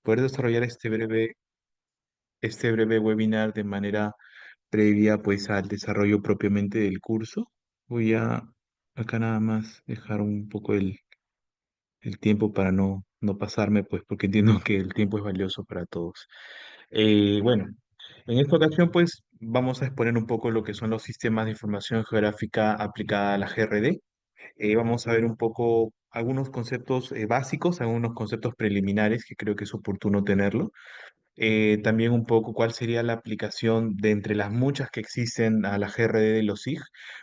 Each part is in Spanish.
poder desarrollar este breve webinar de manera previa pues al desarrollo propiamente del curso. Voy a acá nada más dejar un poco el tiempo para no pasarme, pues porque entiendo que el tiempo es valioso para todos. Bueno, en esta ocasión pues vamos a exponer un poco lo que son los sistemas de información geográfica aplicada a la GRD. Vamos a ver un poco algunos conceptos básicos, algunos conceptos preliminares que creo que es oportuno tenerlo. También un poco cuál sería la aplicación de entre las muchas que existen a la GRD de los SIG,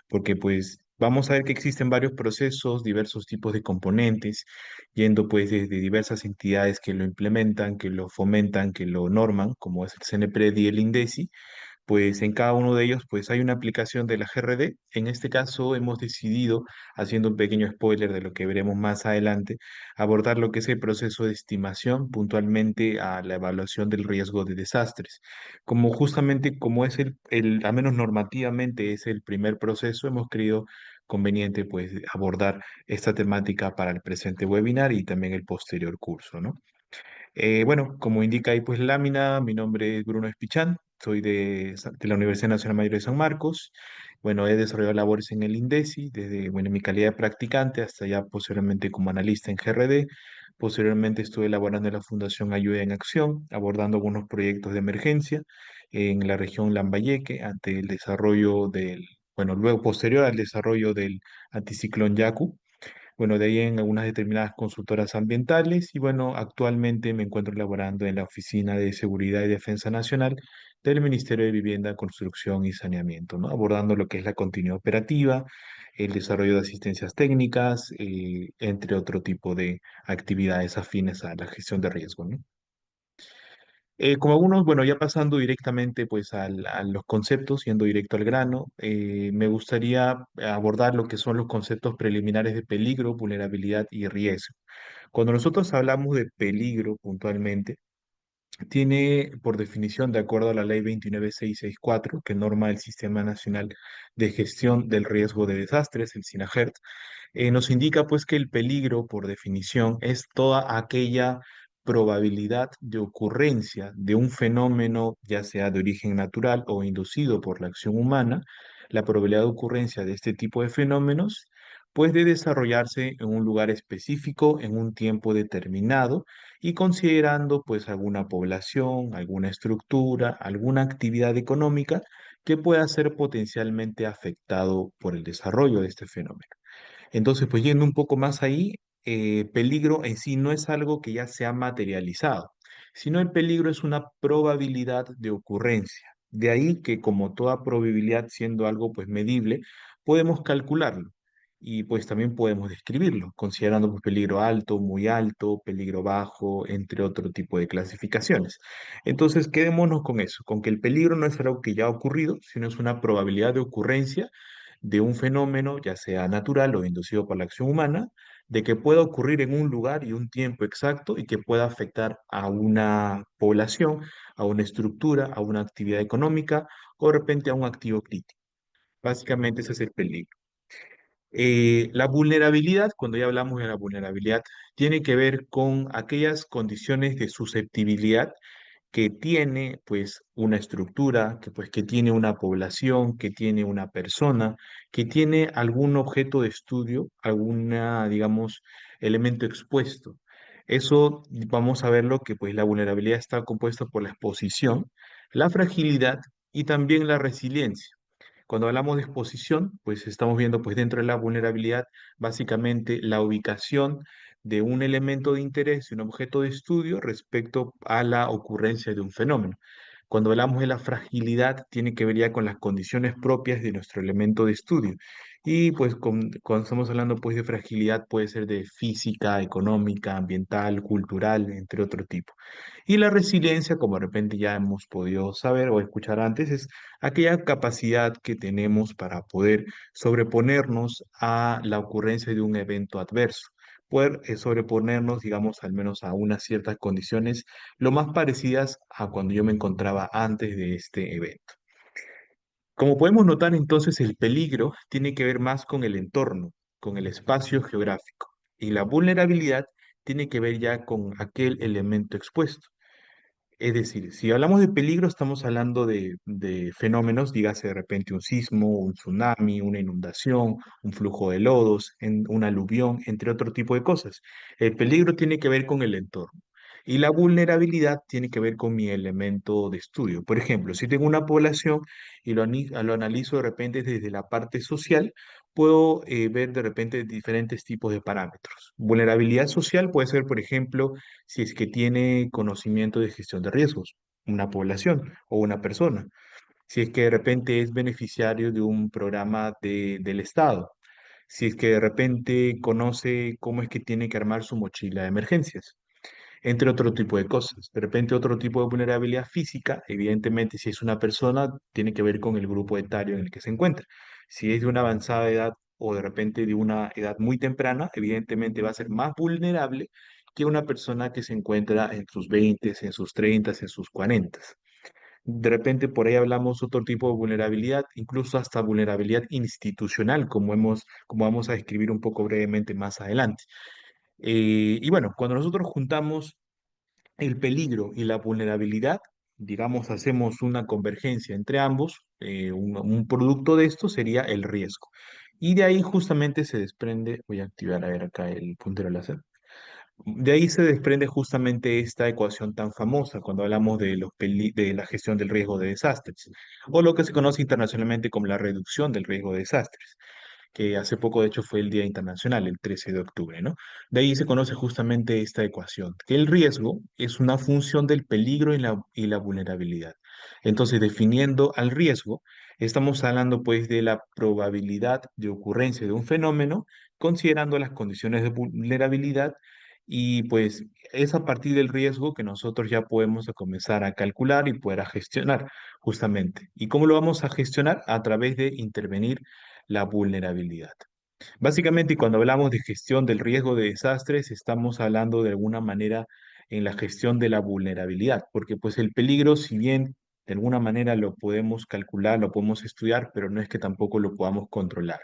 porque pues vamos a ver que existen varios procesos, diversos tipos de componentes, yendo pues desde diversas entidades que lo implementan, que lo fomentan, que lo norman, como es el CNPRED y el INDECI. Pues en cada uno de ellos pues hay una aplicación de la GRD. En este caso hemos decidido, haciendo un pequeño spoiler de lo que veremos más adelante, abordar lo que es el proceso de estimación puntualmente a la evaluación del riesgo de desastres. Como justamente como es al menos normativamente es el primer proceso, hemos creído conveniente pues abordar esta temática para el presente webinar y también el posterior curso, ¿no? Bueno, como indica ahí pues la lámina, mi nombre es Bruno Espichán, soy de la Universidad Nacional Mayor de San Marcos. Bueno, he desarrollado labores en el INDECI, desde bueno, mi calidad de practicante hasta ya posteriormente como analista en GRD. Posteriormente estuve elaborando en la Fundación Ayuda en Acción, abordando algunos proyectos de emergencia en la región Lambayeque ante el desarrollo bueno, luego posterior al desarrollo del anticiclón Yaku. Bueno, de ahí en algunas determinadas consultoras ambientales y bueno, actualmente me encuentro laborando en la Oficina de Seguridad y Defensa Nacional del Ministerio de Vivienda, Construcción y Saneamiento, ¿no? Abordando lo que es la continuidad operativa, el desarrollo de asistencias técnicas, entre otro tipo de actividades afines a la gestión de riesgo, ¿no? Como algunos, bueno, ya pasando directamente pues a los conceptos, yendo directo al grano, me gustaría abordar lo que son los conceptos preliminares de peligro, vulnerabilidad y riesgo. Cuando nosotros hablamos de peligro puntualmente, tiene por definición, de acuerdo a la ley 29664, que norma el Sistema Nacional de Gestión del Riesgo de Desastres, el SINAGERT, nos indica pues que el peligro, por definición, es toda aquella probabilidad de ocurrencia de un fenómeno, ya sea de origen natural o inducido por la acción humana, la probabilidad de ocurrencia de este tipo de fenómenos, pues de desarrollarse en un lugar específico, en un tiempo determinado, y considerando pues alguna población, alguna estructura, alguna actividad económica que pueda ser potencialmente afectado por el desarrollo de este fenómeno. Entonces, pues yendo un poco más ahí, peligro en sí no es algo que ya se ha materializado, sino el peligro es una probabilidad de ocurrencia. De ahí que como toda probabilidad siendo algo pues medible, podemos calcularlo y pues también podemos describirlo, considerando pues peligro alto, peligro bajo, entre otro tipo de clasificaciones. Entonces, quedémonos con eso, con que el peligro no es algo que ya ha ocurrido, sino es una probabilidad de ocurrencia de un fenómeno, ya sea natural o inducido por la acción humana, de que pueda ocurrir en un lugar y un tiempo exacto y que pueda afectar a una población, a una estructura, a una actividad económica o de repente a un activo crítico. Básicamente ese es el peligro. La vulnerabilidad, cuando ya hablamos de la vulnerabilidad, tiene que ver con aquellas condiciones de susceptibilidad que tiene pues una estructura, que tiene una población, que tiene una persona, que tiene algún objeto de estudio, alguna, digamos, elemento expuesto. Eso vamos a verlo que pues la vulnerabilidad está compuesta por la exposición, la fragilidad y también la resiliencia. Cuando hablamos de exposición, pues estamos viendo pues dentro de la vulnerabilidad básicamente la ubicación de un elemento de interés y un objeto de estudio respecto a la ocurrencia de un fenómeno. Cuando hablamos de la fragilidad, tiene que ver ya con las condiciones propias de nuestro elemento de estudio. Y pues cuando estamos hablando pues de fragilidad puede ser de física, económica, ambiental, cultural, entre otro tipo. Y la resiliencia, como de repente ya hemos podido saber o escuchar antes, es aquella capacidad que tenemos para poder sobreponernos a la ocurrencia de un evento adverso, poder sobreponernos, digamos, al menos a unas ciertas condiciones lo más parecidas a cuando yo me encontraba antes de este evento. Como podemos notar, entonces, el peligro tiene que ver más con el entorno, con el espacio geográfico, y la vulnerabilidad tiene que ver ya con aquel elemento expuesto. Es decir, si hablamos de peligro, estamos hablando de fenómenos, dígase de repente un sismo, un tsunami, una inundación, un flujo de lodos, un aluvión, entre otro tipo de cosas. El peligro tiene que ver con el entorno y la vulnerabilidad tiene que ver con mi elemento de estudio. Por ejemplo, si tengo una población y lo analizo de repente desde la parte social, puedo ver de repente diferentes tipos de parámetros. Vulnerabilidad social puede ser, por ejemplo, si es que tiene conocimiento de gestión de riesgos, una población o una persona, si es que de repente es beneficiario de un programa del Estado, si es que de repente conoce cómo es que tiene que armar su mochila de emergencias, entre otro tipo de cosas. De repente otro tipo de vulnerabilidad física, evidentemente si es una persona, tiene que ver con el grupo etario en el que se encuentra. Si es de una avanzada edad o de repente de una edad muy temprana, evidentemente va a ser más vulnerable que una persona que se encuentra en sus 20, en sus 30, en sus 40. De repente por ahí hablamos otro tipo de vulnerabilidad, incluso hasta vulnerabilidad institucional, como vamos a describir un poco brevemente más adelante. Y bueno, cuando nosotros juntamos el peligro y la vulnerabilidad, digamos, hacemos una convergencia entre ambos, un producto de esto sería el riesgo. Y de ahí justamente se desprende, voy a activar a ver acá el puntero láser. De ahí se desprende justamente esta ecuación tan famosa cuando hablamos de, de la gestión del riesgo de desastres, o lo que se conoce internacionalmente como la reducción del riesgo de desastres, que hace poco de hecho fue el Día Internacional, el 13 de octubre, ¿no? De ahí se conoce justamente esta ecuación, que el riesgo es una función del peligro y la vulnerabilidad. Entonces, definiendo al riesgo, estamos hablando pues de la probabilidad de ocurrencia de un fenómeno, considerando las condiciones de vulnerabilidad y pues es a partir del riesgo que nosotros ya podemos comenzar a calcular y poder a gestionar justamente. ¿Y cómo lo vamos a gestionar? A través de intervenir la vulnerabilidad. Básicamente, cuando hablamos de gestión del riesgo de desastres, estamos hablando de alguna manera en la gestión de la vulnerabilidad, porque pues el peligro, si bien de alguna manera lo podemos calcular, lo podemos estudiar, pero no es que tampoco lo podamos controlar.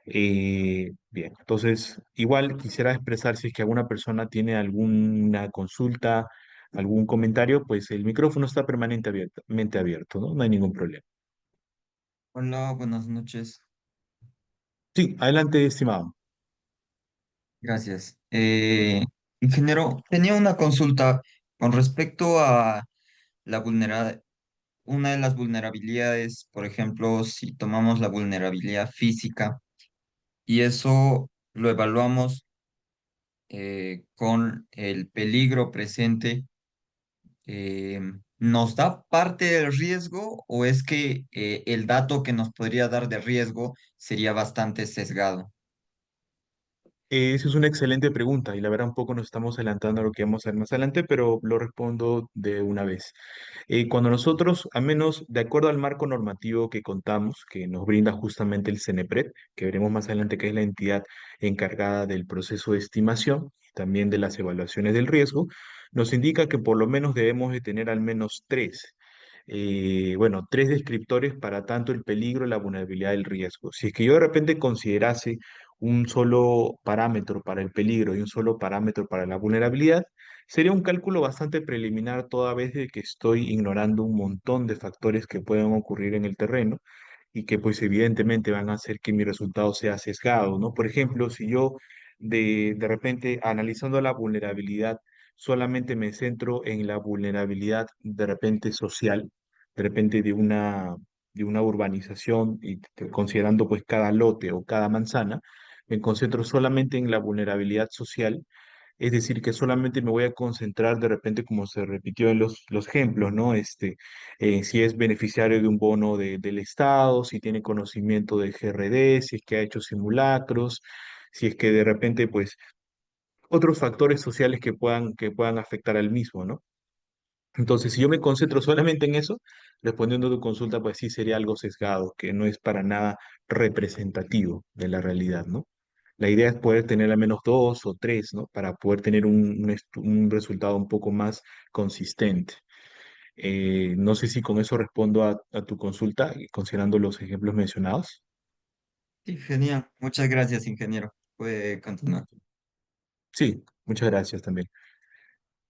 Bien, entonces igual quisiera expresar si es que alguna persona tiene alguna consulta, algún comentario, pues el micrófono está permanentemente abierto, ¿no? No hay ningún problema. Hola, buenas noches. Sí, adelante, estimado. Gracias. Ingeniero, tenía una consulta con respecto a una de las vulnerabilidades, por ejemplo, si tomamos la vulnerabilidad física y eso lo evaluamos con el peligro presente, eh, ¿nos da parte del riesgo o es que el dato que nos podría dar de riesgo sería bastante sesgado? Esa es una excelente pregunta y la verdad un poco nos estamos adelantando a lo que vamos a ver más adelante, pero lo respondo de una vez. Cuando nosotros, al menos de acuerdo al marco normativo que contamos, que nos brinda justamente el CENEPRED, que veremos más adelante que es la entidad encargada del proceso de estimación, también de las evaluaciones del riesgo, nos indica que por lo menos debemos de tener al menos tres. Bueno, tres descriptores para tanto el peligro, la vulnerabilidad y el riesgo. Si es que yo de repente considerase un solo parámetro para el peligro y un solo parámetro para la vulnerabilidad, sería un cálculo bastante preliminar toda vez de que estoy ignorando un montón de factores que pueden ocurrir en el terreno y que pues evidentemente van a hacer que mi resultado sea sesgado, ¿no? Por ejemplo, si yo de repente analizando la vulnerabilidad solamente me centro en la vulnerabilidad de repente social, de repente de una urbanización y considerando pues cada lote o cada manzana, me concentro solamente en la vulnerabilidad social, es decir, que solamente me voy a concentrar de repente, como se repitió en los ejemplos, ¿no? Si es beneficiario de un bono del Estado, si tiene conocimiento del GRD, si es que ha hecho simulacros, si es que de repente, pues, otros factores sociales que puedan afectar al mismo, ¿no? Entonces, si yo me concentro solamente en eso, respondiendo a tu consulta, pues sí sería algo sesgado, que no es para nada representativo de la realidad, ¿no? La idea es poder tener al menos dos o tres, ¿no? Para poder tener un resultado un poco más consistente. No sé si con eso respondo a tu consulta, considerando los ejemplos mencionados. Sí, genial. Muchas gracias, ingeniero. Puede continuar. Sí. Muchas gracias también.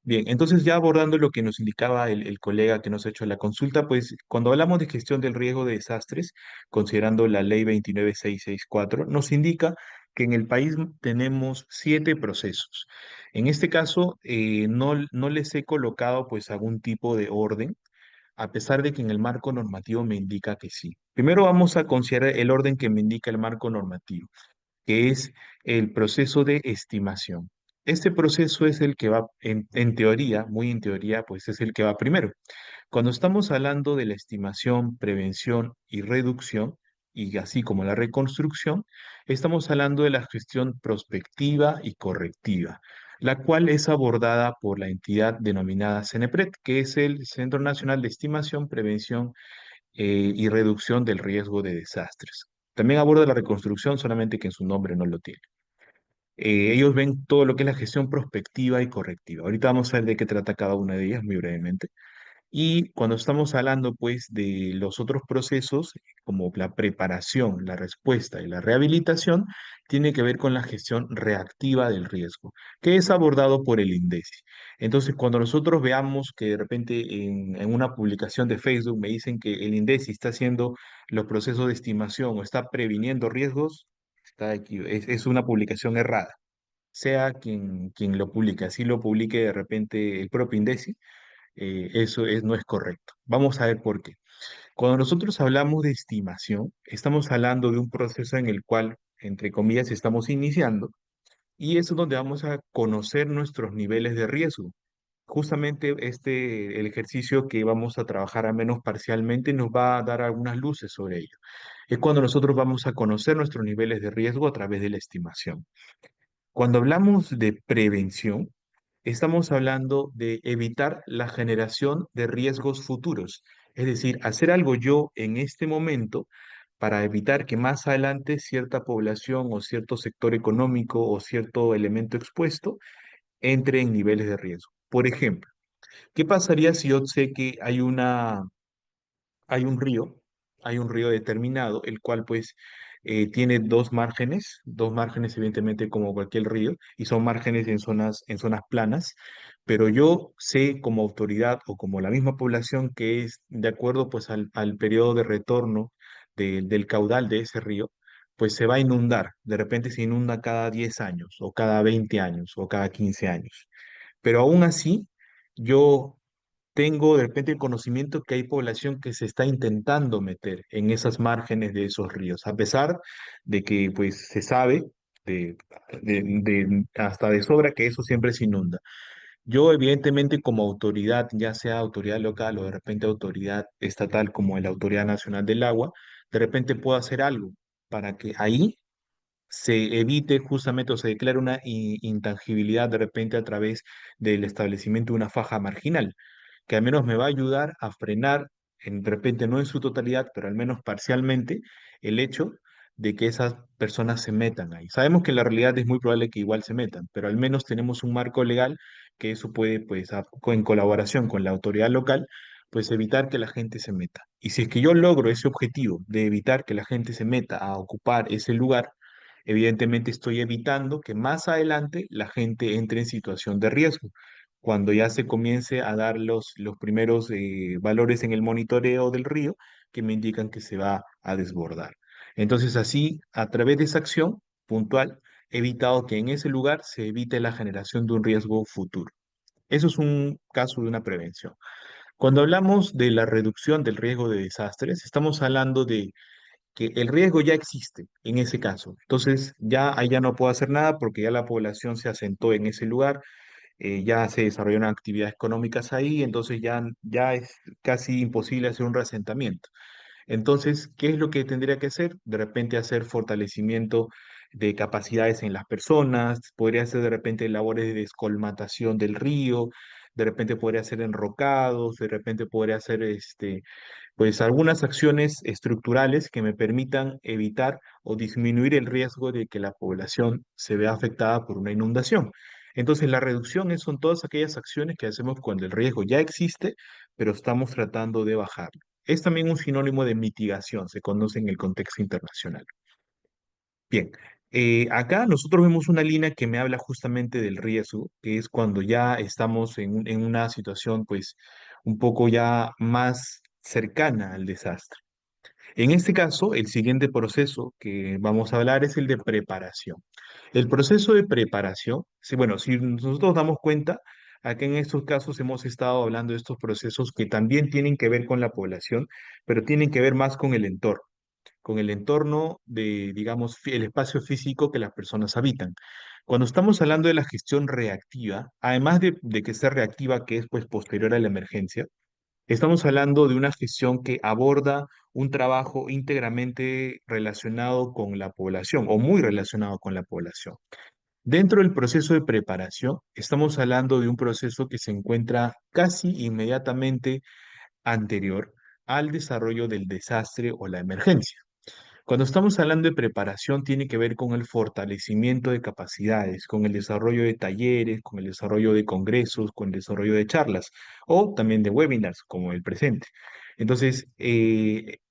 Bien, entonces ya abordando lo que nos indicaba el colega que nos ha hecho la consulta, pues cuando hablamos de gestión del riesgo de desastres, considerando la ley 29664, nos indica que en el país tenemos 7 procesos. En este caso, no les he colocado pues algún tipo de orden, a pesar de que en el marco normativo me indica que sí. Primero vamos a considerar el orden que me indica el marco normativo, que es el proceso de estimación. Este proceso es el que va, en teoría, muy en teoría, pues es el que va primero. Cuando estamos hablando de la estimación, prevención y reducción, y así como la reconstrucción, estamos hablando de la gestión prospectiva y correctiva, la cual es abordada por la entidad denominada CENEPRED, que es el Centro Nacional de Estimación, Prevención y Reducción del Riesgo de Desastres. También aborda la reconstrucción, solamente que en su nombre no lo tiene. Ellos ven todo lo que es la gestión prospectiva y correctiva. Ahorita vamos a ver de qué trata cada una de ellas muy brevemente. Y cuando estamos hablando pues de los otros procesos, como la preparación, la respuesta y la rehabilitación, tiene que ver con la gestión reactiva del riesgo, que es abordado por el INDECI. Entonces, cuando nosotros veamos que de repente en una publicación de Facebook me dicen que el INDECI está haciendo los procesos de estimación o está previniendo riesgos, es una publicación errada. Sea quien lo publique, así lo publique de repente el propio INDECI, no es correcto. Vamos a ver por qué. Cuando nosotros hablamos de estimación, estamos hablando de un proceso en el cual, entre comillas, estamos iniciando y es donde vamos a conocer nuestros niveles de riesgo. Justamente el ejercicio que vamos a trabajar al menos parcialmente nos va a dar algunas luces sobre ello. Es cuando nosotros vamos a conocer nuestros niveles de riesgo a través de la estimación. Cuando hablamos de prevención, estamos hablando de evitar la generación de riesgos futuros. Es decir, hacer algo yo en este momento para evitar que más adelante cierta población o cierto sector económico o cierto elemento expuesto entre en niveles de riesgo. Por ejemplo, ¿qué pasaría si yo sé que hay un río, hay un río determinado, el cual pues tiene dos márgenes evidentemente como cualquier río, y son márgenes en zonas planas, pero yo sé como autoridad o como la misma población que es de acuerdo pues al periodo de retorno del caudal de ese río, pues se va a inundar, de repente se inunda cada 10 años o cada 20 años o cada 15 años. Pero aún así, yo tengo de repente el conocimiento que hay población que se está intentando meter en esas márgenes de esos ríos, a pesar de que pues se sabe de, hasta de sobra que eso siempre se inunda. Yo evidentemente como autoridad, ya sea autoridad local o de repente autoridad estatal como la Autoridad Nacional del Agua, de repente puedo hacer algo para que ahí se evite justamente o se declare una intangibilidad de repente a través del establecimiento de una faja marginal, que al menos me va a ayudar a frenar, de repente no en su totalidad, pero al menos parcialmente, el hecho de que esas personas se metan ahí. Sabemos que en la realidad es muy probable que igual se metan, pero al menos tenemos un marco legal que eso puede, pues, en colaboración con la autoridad local, pues evitar que la gente se meta. Y si es que yo logro ese objetivo de evitar que la gente se meta a ocupar ese lugar, evidentemente estoy evitando que más adelante la gente entre en situación de riesgo. Cuando ya se comience a dar los primeros valores en el monitoreo del río que me indican que se va a desbordar. Entonces así, a través de esa acción puntual, he evitado que en ese lugar se evite la generación de un riesgo futuro. Eso es un caso de una prevención. Cuando hablamos de la reducción del riesgo de desastres, estamos hablando de que el riesgo ya existe en ese caso. Entonces, ya ahí ya no puedo hacer nada porque ya la población se asentó en ese lugar, ya se desarrollaron actividades económicas ahí, entonces ya es casi imposible hacer un reasentamiento. Entonces, ¿qué es lo que tendría que hacer? De repente hacer fortalecimiento de capacidades en las personas, podría hacer de repente labores de descolmatación del río, de repente podría hacer enrocados, de repente podría hacer pues algunas acciones estructurales que me permitan evitar o disminuir el riesgo de que la población se vea afectada por una inundación. Entonces, la reducción son todas aquellas acciones que hacemos cuando el riesgo ya existe, pero estamos tratando de bajarlo. Es también un sinónimo de mitigación, se conoce en el contexto internacional. Bien, Acá nosotros vemos una línea que me habla justamente del riesgo, que es cuando ya estamos en una situación pues un poco ya más cercana al desastre. En este caso, el siguiente proceso que vamos a hablar es el de preparación. El proceso de preparación, sí, bueno, si nosotros damos cuenta, acá en estos casos hemos estado hablando de estos procesos que también tienen que ver con la población, pero tienen que ver más con el entorno de, digamos, el espacio físico que las personas habitan. Cuando estamos hablando de la gestión reactiva, además de que sea reactiva, que es pues posterior a la emergencia, estamos hablando de una gestión que aborda un trabajo íntegramente relacionado con la población o muy relacionado con la población. Dentro del proceso de preparación, estamos hablando de un proceso que se encuentra casi inmediatamente anterior al desarrollo del desastre o la emergencia. Cuando estamos hablando de preparación, tiene que ver con el fortalecimiento de capacidades, con el desarrollo de talleres, con el desarrollo de congresos, con el desarrollo de charlas o también de webinars como el presente. Entonces,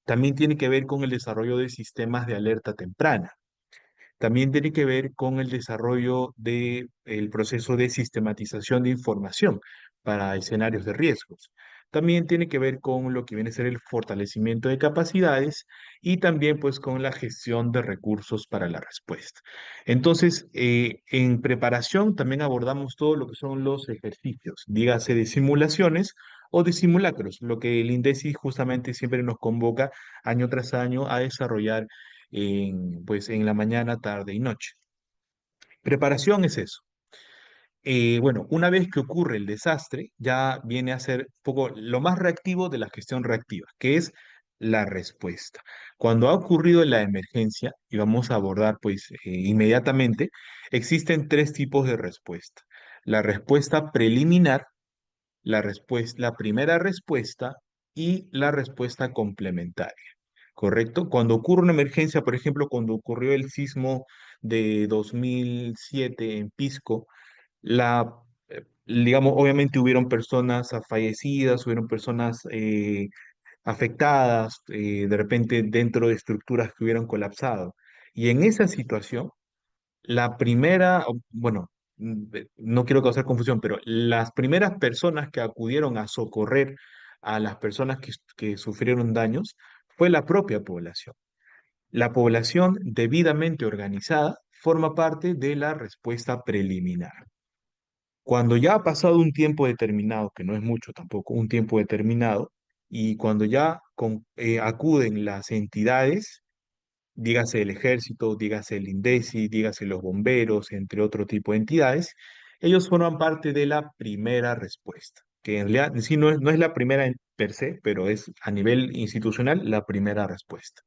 también tiene que ver con el desarrollo de sistemas de alerta temprana. También tiene que ver con el desarrollo del proceso de sistematización de información para escenarios de riesgos. También tiene que ver con lo que viene a ser el fortalecimiento de capacidades y también pues con la gestión de recursos para la respuesta. Entonces, en preparación también abordamos todo lo que son los ejercicios, dígase de simulaciones o de simulacros, lo que el INDECI justamente siempre nos convoca año tras año a desarrollar pues, en la mañana, tarde y noche. Preparación es eso. Bueno, una vez que ocurre el desastre, ya viene a ser un poco lo más reactivo de la gestión reactiva, que es la respuesta. Cuando ha ocurrido la emergencia, y vamos a abordar pues inmediatamente, existen tres tipos de respuesta. La respuesta preliminar, la primera respuesta y la respuesta complementaria. ¿Correcto? Cuando ocurre una emergencia, por ejemplo, cuando ocurrió el sismo de 2007 en Pisco, digamos, obviamente hubieron personas fallecidas, hubieron personas afectadas, de repente dentro de estructuras que hubieran colapsado. Y en esa situación, la primera, bueno, no quiero causar confusión, pero las primeras personas que acudieron a socorrer a las personas que sufrieron daños fue la propia población. La población debidamente organizada forma parte de la respuesta preliminar. Cuando ya ha pasado un tiempo determinado, que no es mucho tampoco, un tiempo determinado, y cuando ya acuden las entidades, dígase el ejército, dígase el INDECI, dígase los bomberos, entre otro tipo de entidades, ellos forman parte de la primera respuesta, que en realidad en sí no es la primera en per se, pero es a nivel institucional la primera respuesta.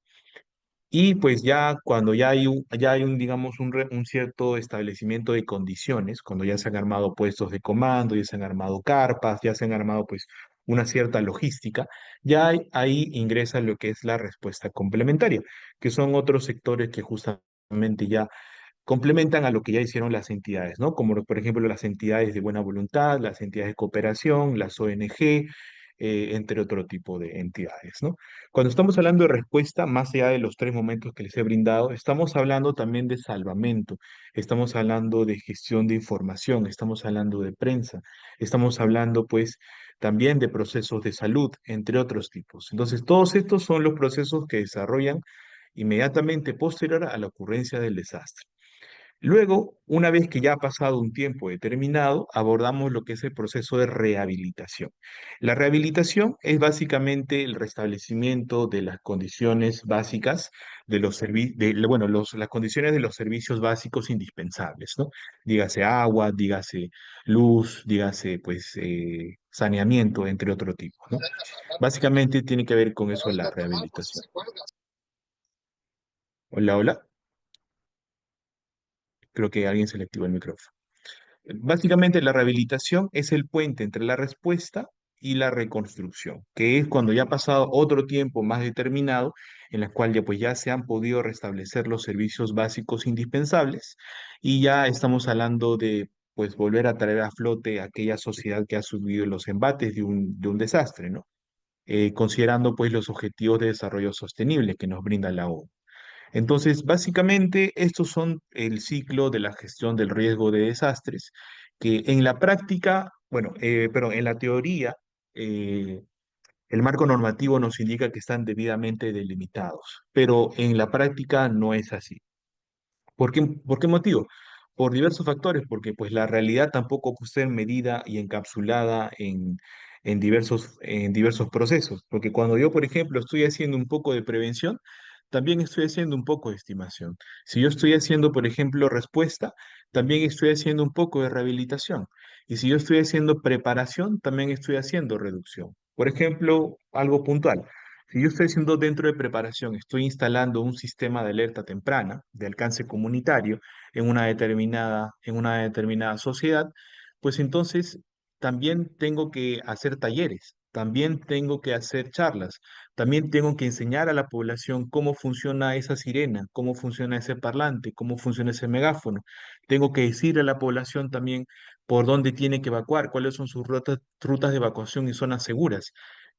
Y pues ya cuando ya hay un, digamos, un cierto establecimiento de condiciones, cuando ya se han armado puestos de comando, ya se han armado carpas, ya se han armado pues una cierta logística, ahí ingresa lo que es la respuesta complementaria, que son otros sectores que justamente ya complementan a lo que ya hicieron las entidades, ¿no? Como por ejemplo las entidades de buena voluntad, las entidades de cooperación, las ONG, entre otro tipo de entidades, ¿no? Cuando estamos hablando de respuesta, más allá de los tres momentos que les he brindado, estamos hablando también de salvamento, estamos hablando de gestión de información, estamos hablando de prensa, estamos hablando pues también de procesos de salud, entre otros tipos. Entonces, todos estos son los procesos que desarrollan inmediatamente posterior a la ocurrencia del desastre. Luego, una vez que ya ha pasado un tiempo determinado, abordamos lo que es el proceso de rehabilitación. La rehabilitación es básicamente el restablecimiento de las condiciones básicas de los bueno, las condiciones de los servicios básicos indispensables, ¿no? Dígase agua, dígase luz, dígase pues saneamiento, entre otro tipo, ¿no? Básicamente tiene que ver con eso la rehabilitación. Hola, hola. Creo que alguien se le activó el micrófono. Básicamente, la rehabilitación es el puente entre la respuesta y la reconstrucción, que es cuando ya ha pasado otro tiempo más determinado, en la cual ya, pues, ya se han podido restablecer los servicios básicos indispensables y ya estamos hablando de pues volver a traer a flote aquella sociedad que ha sufrido los embates de un desastre, ¿no? Considerando pues los objetivos de desarrollo sostenible que nos brinda la ONU. Entonces, básicamente, estos son el ciclo de la gestión del riesgo de desastres, que en la práctica, bueno, pero en la teoría, eh, el marco normativo nos indica que están debidamente delimitados, pero en la práctica no es así. Por qué motivo? Por diversos factores, porque pues la realidad tampoco puede ser medida y encapsulada en diversos procesos, porque cuando yo, por ejemplo, estoy haciendo un poco de prevención, también estoy haciendo un poco de estimación. Si yo estoy haciendo, por ejemplo, respuesta, también estoy haciendo un poco de rehabilitación. Y si yo estoy haciendo preparación, también estoy haciendo reducción. Por ejemplo, algo puntual. Si yo estoy haciendo dentro de preparación, estoy instalando un sistema de alerta temprana de alcance comunitario en una determinada sociedad, pues entonces también tengo que hacer talleres, también tengo que hacer charlas, también tengo que enseñar a la población cómo funciona esa sirena, cómo funciona ese parlante, cómo funciona ese megáfono. Tengo que decirle a la población también por dónde tiene que evacuar, cuáles son sus rutas de evacuación y zonas seguras.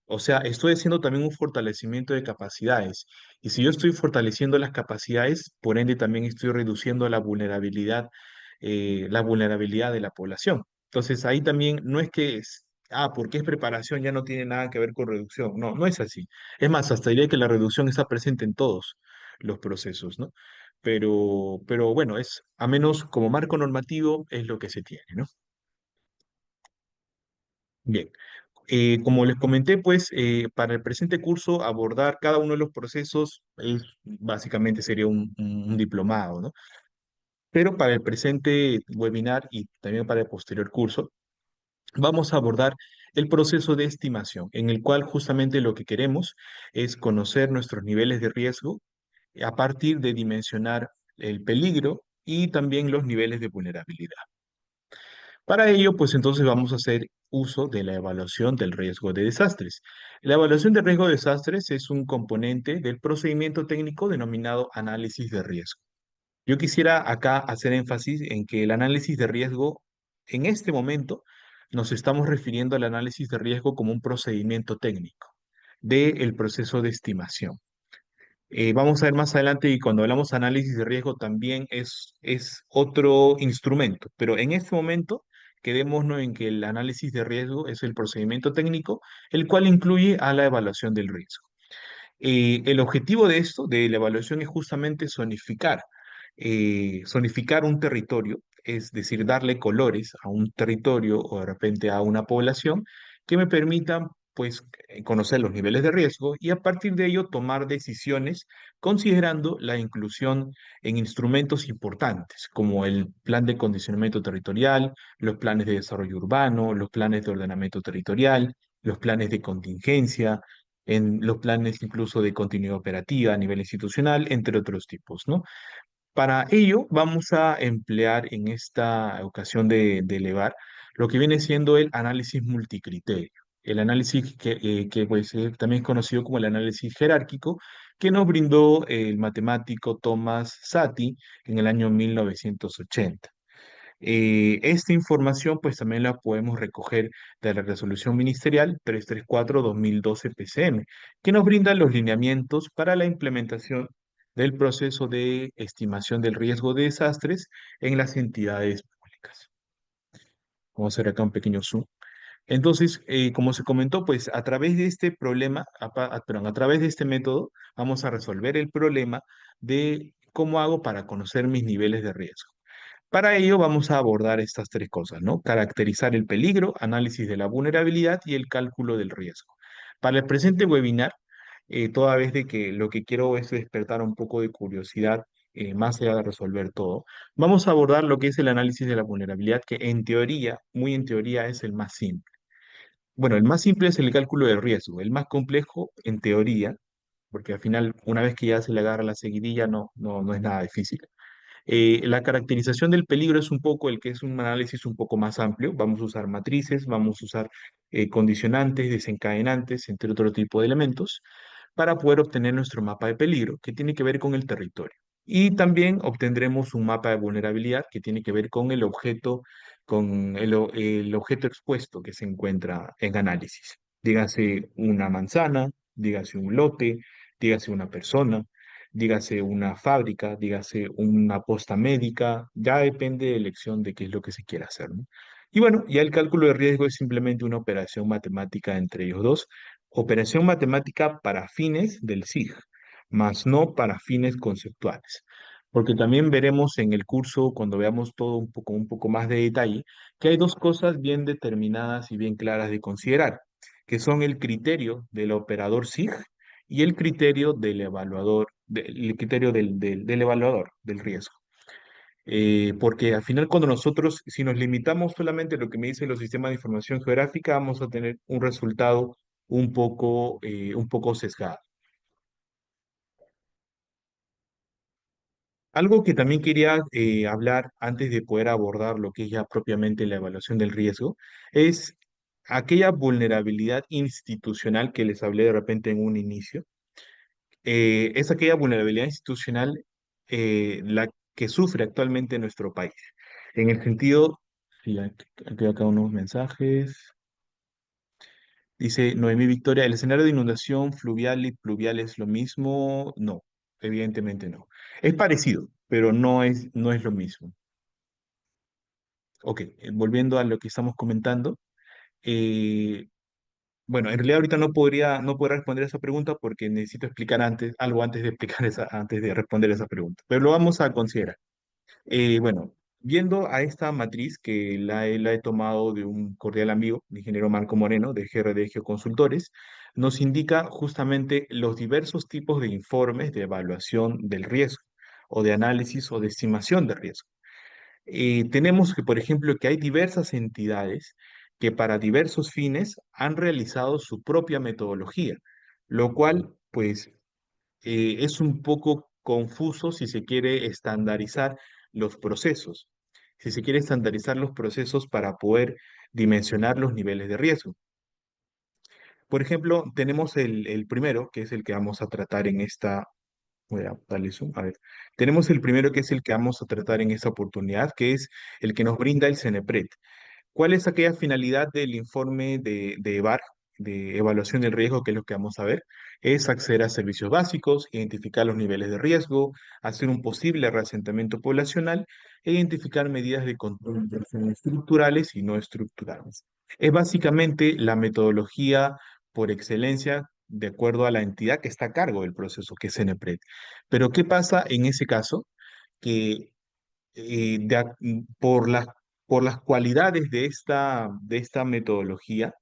O sea, estoy haciendo también un fortalecimiento de capacidades. Y si yo estoy fortaleciendo las capacidades, por ende también estoy reduciendo la vulnerabilidad de la población. Entonces ahí también no es que porque es preparación ya no tiene nada que ver con reducción. No, no es así. Es más, hasta diría que la reducción está presente en todos los procesos, ¿no? Pero bueno, a menos como marco normativo, es lo que se tiene, ¿no? Bien. Como les comenté, pues para el presente curso abordar cada uno de los procesos básicamente sería un diplomado, ¿no? Pero para el presente webinar y también para el posterior curso, vamos a abordar el proceso de estimación, en el cual justamente lo que queremos es conocer nuestros niveles de riesgo a partir de dimensionar el peligro y también los niveles de vulnerabilidad. Para ello, pues entonces vamos a hacer uso de la evaluación del riesgo de desastres. La evaluación del riesgo de desastres es un componente del procedimiento técnico denominado análisis de riesgo. Yo quisiera acá hacer énfasis en que el análisis de riesgo, en este momento, nos estamos refiriendo al análisis de riesgo como un procedimiento técnico del proceso de estimación. Vamos a ver más adelante y cuando hablamos de análisis de riesgo también es otro instrumento, pero en este momento quedémonos en que el análisis de riesgo es el procedimiento técnico, el cual incluye a la evaluación del riesgo. El objetivo de esto, de la evaluación, es justamente zonificar un territorio, es decir, darle colores a un territorio o de repente a una población que me permitan, pues, conocer los niveles de riesgo y a partir de ello tomar decisiones considerando la inclusión en instrumentos importantes, como el plan de condicionamiento territorial, los planes de desarrollo urbano, los planes de ordenamiento territorial, los planes de contingencia, en los planes incluso de continuidad operativa a nivel institucional, entre otros tipos, ¿no? Para ello vamos a emplear en esta ocasión de elevar lo que viene siendo el análisis multicriterio. El análisis que pues, también es conocido como el análisis jerárquico, que nos brindó el matemático Thomas Sati en el año 1980. Esta información pues también la podemos recoger de la resolución ministerial 334/2012 PCM, que nos brinda los lineamientos para la implementación del proceso de estimación del riesgo de desastres en las entidades públicas. Vamos a hacer acá un pequeño zoom. Entonces, como se comentó, pues a través de este problema, perdón, a través de este método, vamos a resolver el problema de cómo hago para conocer mis niveles de riesgo. Para ello vamos a abordar estas tres cosas, ¿no? Caracterizar el peligro, análisis de la vulnerabilidad y el cálculo del riesgo. Para el presente webinar, toda vez de que lo que quiero es despertar un poco de curiosidad, más allá de resolver todo, vamos a abordar lo que es el análisis de la vulnerabilidad, que en teoría, muy en teoría, es el más simple. Bueno, el más simple es el cálculo del riesgo, el más complejo en teoría, porque al final, una vez que ya se le agarra la seguidilla, no es nada difícil. La caracterización del peligro es un poco el que es un análisis un poco más amplio. Vamos a usar matrices, vamos a usar condicionantes, desencadenantes, entre otro tipo de elementos, para poder obtener nuestro mapa de peligro, que tiene que ver con el territorio. Y también obtendremos un mapa de vulnerabilidad que tiene que ver con el objeto expuesto que se encuentra en análisis. Dígase una manzana, dígase un lote, dígase una persona, dígase una fábrica, dígase una posta médica, ya depende de elección de qué es lo que se quiera hacer, ¿no? Y bueno, ya el cálculo de riesgo es simplemente una operación matemática entre ellos dos, operación matemática para fines del SIG, más no para fines conceptuales. Porque también veremos en el curso, cuando veamos todo un poco más de detalle, que hay dos cosas bien determinadas y bien claras de considerar, que son el criterio del operador SIG y el criterio del evaluador, el criterio del evaluador del riesgo. Porque al final cuando nosotros, si nos limitamos solamente a lo que me dicen los sistemas de información geográfica, vamos a tener un resultado un poco sesgado. Algo que también quería hablar antes de poder abordar lo que es ya propiamente la evaluación del riesgo es aquella vulnerabilidad institucional que les hablé de repente en un inicio. Es aquella vulnerabilidad institucional la que sufre actualmente nuestro país. En el sentido, sí, aquí acá unos mensajes. Dice Noemí Victoria, ¿el escenario de inundación fluvial y pluvial es lo mismo? No, evidentemente no. Es parecido, pero no es lo mismo. Ok, volviendo a lo que estamos comentando. eh, bueno, en realidad ahorita no podría responder esa pregunta porque necesito explicar algo antes de explicar antes de responder esa pregunta. Pero lo vamos a considerar. Bueno, viendo a esta matriz que la he tomado de un cordial amigo, el ingeniero Marco Moreno, de GRD Geoconsultores, nos indica justamente los diversos tipos de informes de evaluación del riesgo o de análisis o de estimación de riesgo. Tenemos que, por ejemplo, que hay diversas entidades que para diversos fines han realizado su propia metodología, lo cual, pues, es un poco confuso si se quiere estandarizar los procesos, si se quiere estandarizar los procesos para poder dimensionar los niveles de riesgo. Por ejemplo, tenemos el primero, que es el que vamos a tratar en esta. Voy a darle zoom. A ver. Tenemos el primero que es el que vamos a tratar en esta oportunidad, que es el que nos brinda el CENEPRED. ¿Cuál es aquella finalidad del informe de EVAR, de evaluación del riesgo, que es lo que vamos a ver? Es acceder a servicios básicos, identificar los niveles de riesgo, hacer un posible reasentamiento poblacional e identificar medidas de control ya sean estructurales y no estructurales. Es básicamente la metodología por excelencia de acuerdo a la entidad que está a cargo del proceso, que es CENEPRED. Pero ¿qué pasa en ese caso? Que por por las cualidades de esta metodología,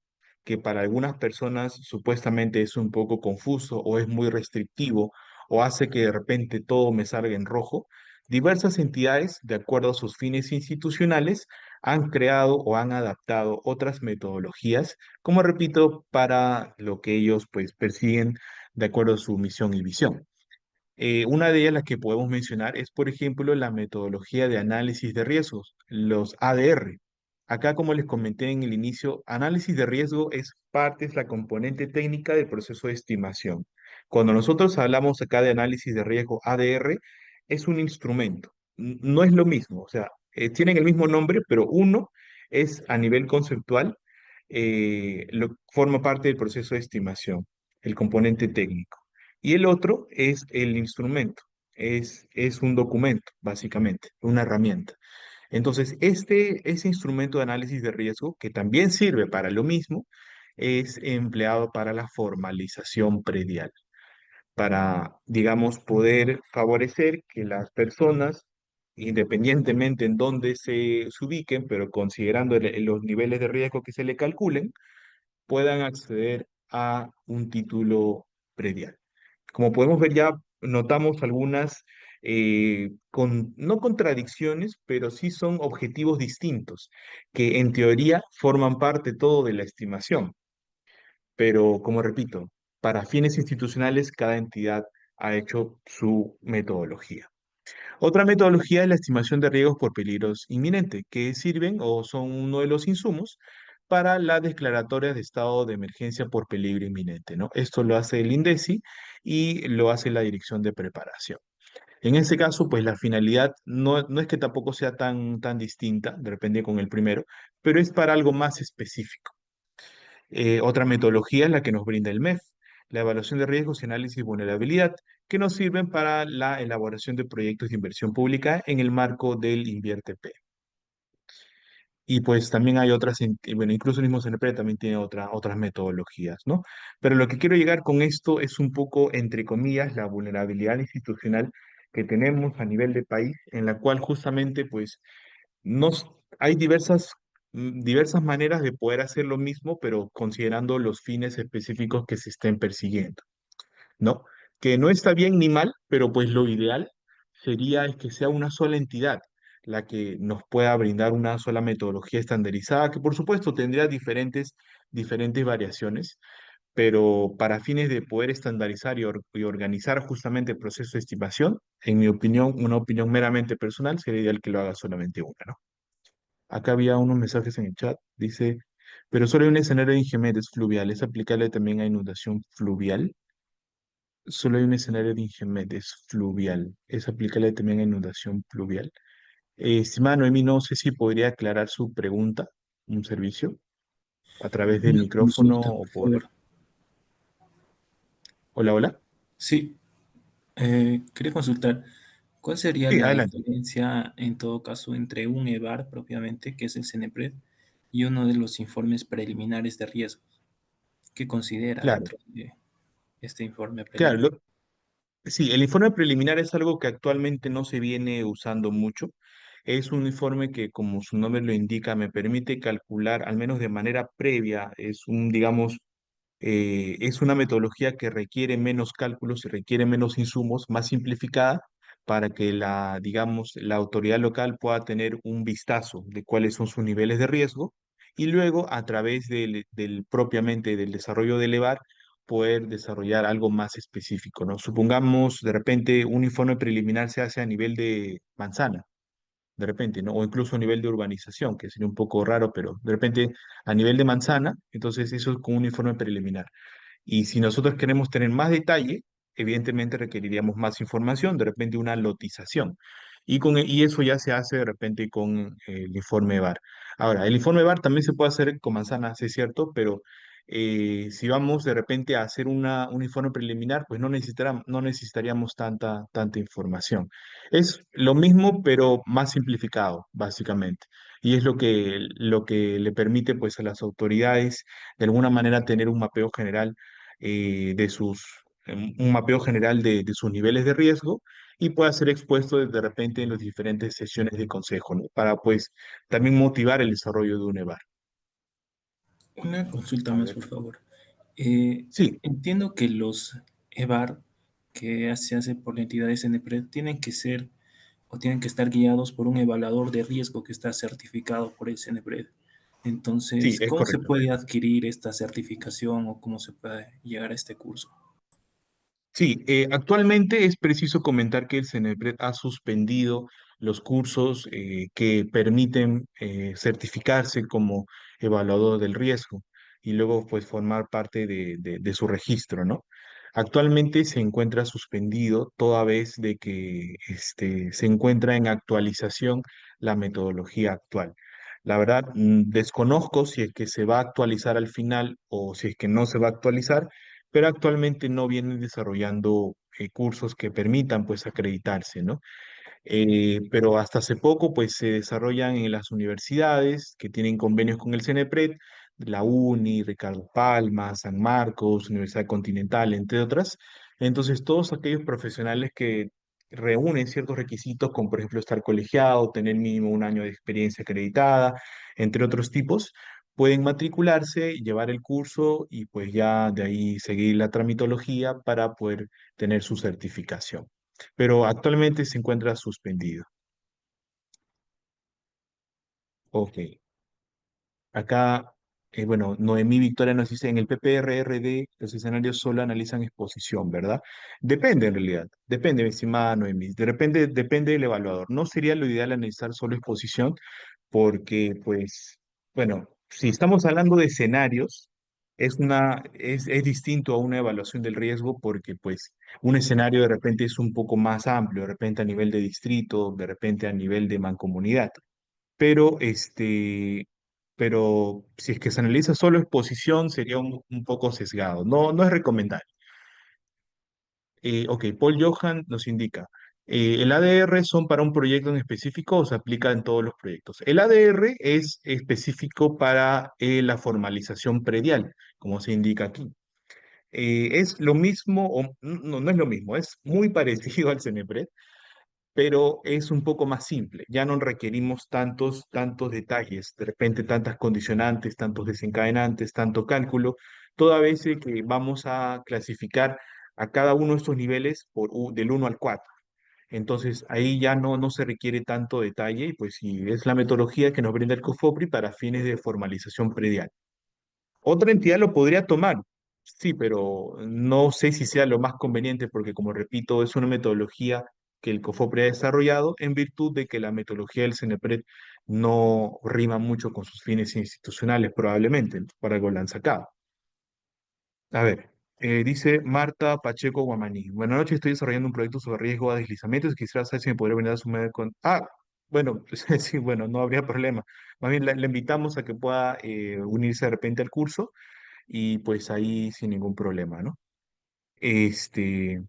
que para algunas personas supuestamente es un poco confuso o es muy restrictivo o hace que de repente todo me salga en rojo, diversas entidades, de acuerdo a sus fines institucionales, han creado o han adaptado otras metodologías, como repito, para lo que ellos pues persiguen de acuerdo a su misión y visión. Una de ellas, las que podemos mencionar, es, por ejemplo, la metodología de análisis de riesgos, los ADR. Acá, como les comenté en el inicio, análisis de riesgo es la componente técnica del proceso de estimación. Cuando nosotros hablamos acá de análisis de riesgo ADR, es un instrumento. No es lo mismo, o sea, tienen el mismo nombre, pero uno es a nivel conceptual, forma parte del proceso de estimación, el componente técnico. Y el otro es el instrumento, es un documento, básicamente, una herramienta. Entonces, ese instrumento de análisis de riesgo, que también sirve para lo mismo, es empleado para la formalización predial, para, digamos, poder favorecer que las personas, independientemente en dónde se ubiquen, pero considerando los niveles de riesgo que se le calculen, puedan acceder a un título predial. Como podemos ver, ya notamos algunas, no contradicciones, pero sí son objetivos distintos, que en teoría forman parte todo de la estimación. Pero, como repito, para fines institucionales, cada entidad ha hecho su metodología. Otra metodología es la estimación de riesgos por peligros inminentes, que sirven o son uno de los insumos para la declaratoria de estado de emergencia por peligro inminente, ¿no? Esto lo hace el INDECI y lo hace la Dirección de Preparación. En este caso, pues la finalidad no es que tampoco sea tan distinta, depende con el primero, pero es para algo más específico. Otra metodología es la que nos brinda el MEF. la evaluación de riesgos y análisis de vulnerabilidad, que nos sirven para la elaboración de proyectos de inversión pública en el marco del InviérteP. Y pues también hay otras, y bueno, incluso el mismo CNP también tiene otras metodologías, ¿no? Pero lo que quiero llegar con esto es un poco, entre comillas, la vulnerabilidad institucional que tenemos a nivel de país, en la cual justamente pues hay diversas maneras de poder hacer lo mismo, pero considerando los fines específicos que se estén persiguiendo. ¿No? Que no está bien ni mal, pero pues lo ideal sería es que sea una sola entidad la que nos pueda brindar una sola metodología estandarizada, que por supuesto tendría diferentes variaciones, pero para fines de poder estandarizar y organizar justamente el proceso de estimación, en mi opinión, una opinión meramente personal, sería ideal que lo haga solamente una, ¿no? Acá había unos mensajes en el chat, dice, pero solo hay un escenario de ingemeres fluviales, aplicable también a inundación fluvial. Solo hay un escenario de ingemedes fluvial. Es aplicable también a inundación pluvial. Estimada Noemí, no sé si podría aclarar su pregunta, un servicio, a través del Una micrófono consulta, o por por... favor. Hola, hola. Sí, quería consultar, ¿cuál sería Sí, la adelante. diferencia en todo caso entre un EVAR propiamente, que es el CENEPRED, y uno de los informes preliminares de riesgo? ¿Qué considera Claro, dentro de este informe claro. preliminar? Sí, el informe preliminar es algo que actualmente no se viene usando mucho. Es un informe que, como su nombre lo indica, me permite calcular, al menos de manera previa, digamos, es una metodología que requiere menos cálculos y requiere menos insumos, más simplificada, para que digamos, la autoridad local pueda tener un vistazo de cuáles son sus niveles de riesgo y luego, a través propiamente del desarrollo del EVAR, poder desarrollar algo más específico, ¿no? Supongamos, de repente, un informe preliminar se hace a nivel de manzana, de repente, ¿no? O incluso a nivel de urbanización, que sería un poco raro, pero de repente a nivel de manzana, entonces eso es con un informe preliminar. Y si nosotros queremos tener más detalle, evidentemente requeriríamos más información, de repente una lotización. Y eso ya se hace de repente con el informe VAR. Ahora, el informe VAR también se puede hacer con manzanas, es cierto, pero si vamos de repente a hacer un informe preliminar, pues no necesitaríamos tanta información. Es lo mismo, pero más simplificado, básicamente. Y es lo que le permite pues a las autoridades de alguna manera tener un mapeo general un mapeo general de sus niveles de riesgo y pueda ser expuesto de repente en las diferentes sesiones de consejo, ¿no? Para pues también motivar el desarrollo de un EVAR. Una consulta A más, ver. por favor. Sí, Entiendo que los EVAR que se hace por la entidad de CENEPRED tienen que ser o tienen que estar guiados por un evaluador de riesgo que está certificado por el CENEPRED. sí, Entonces, es ¿cómo se correcto. puede adquirir esta certificación o cómo se puede llegar a este curso? Sí, actualmente es preciso comentar que el CENEPRED ha suspendido los cursos que permiten certificarse como evaluador del riesgo y luego pues formar parte de su registro, ¿no? Actualmente se encuentra suspendido toda vez de que se encuentra en actualización la metodología actual. La verdad, desconozco si es que se va a actualizar al final o si es que no se va a actualizar, pero actualmente no vienen desarrollando cursos que permitan pues acreditarse, ¿no? Pero hasta hace poco pues se desarrollan en las universidades que tienen convenios con el CENEPRED, la UNI, Ricardo Palma, San Marcos, Universidad Continental, entre otras. Entonces todos aquellos profesionales que reúnen ciertos requisitos, como por ejemplo estar colegiado, tener mínimo un año de experiencia acreditada, entre otros tipos, pueden matricularse, llevar el curso y pues ya de ahí seguir la tramitología para poder tener su certificación, pero actualmente se encuentra suspendido. Ok. Acá, bueno, Noemí Victoria nos dice, en el PPRRD los escenarios solo analizan exposición, ¿verdad? Depende en realidad, depende, mi estimada Noemí, depende del evaluador. No sería lo ideal analizar solo exposición porque, pues, bueno, si estamos hablando de escenarios, es distinto a una evaluación del riesgo porque, pues, un escenario de repente es un poco más amplio, de repente a nivel de distrito, de repente a nivel de mancomunidad. Pero, pero si es que se analiza solo exposición, sería un poco sesgado. No, no es recomendable. Ok, Paul Johan nos indica, ¿el ADR son para un proyecto en específico o se aplica en todos los proyectos? El ADR es específico para la formalización predial, como se indica aquí. Es lo mismo, o no, no es lo mismo, es muy parecido al CENEPRED, pero es un poco más simple. Ya no requerimos tantos detalles, de repente tantas condicionantes, tantos desencadenantes, tanto cálculo, toda vez que vamos a clasificar a cada uno de estos niveles del 1 al 4. Entonces ahí ya no se requiere tanto detalle y pues sí, es la metodología que nos brinda el COFOPRI para fines de formalización predial. Otra entidad lo podría tomar, sí, pero no sé si sea lo más conveniente porque, como repito, es una metodología que el COFOPRE ha desarrollado en virtud de que la metodología del CENEPRED no rima mucho con sus fines institucionales, probablemente, por algo la han sacado. A ver, dice Marta Pacheco Guamaní. Buenas noches, estoy desarrollando un proyecto sobre riesgo a deslizamientos y quisiera saber si me podría brindar su medio con... Ah, bueno, sí, bueno, no habría problema. Más bien, le invitamos a que pueda unirse de repente al curso y pues ahí sin ningún problema, ¿no? Este,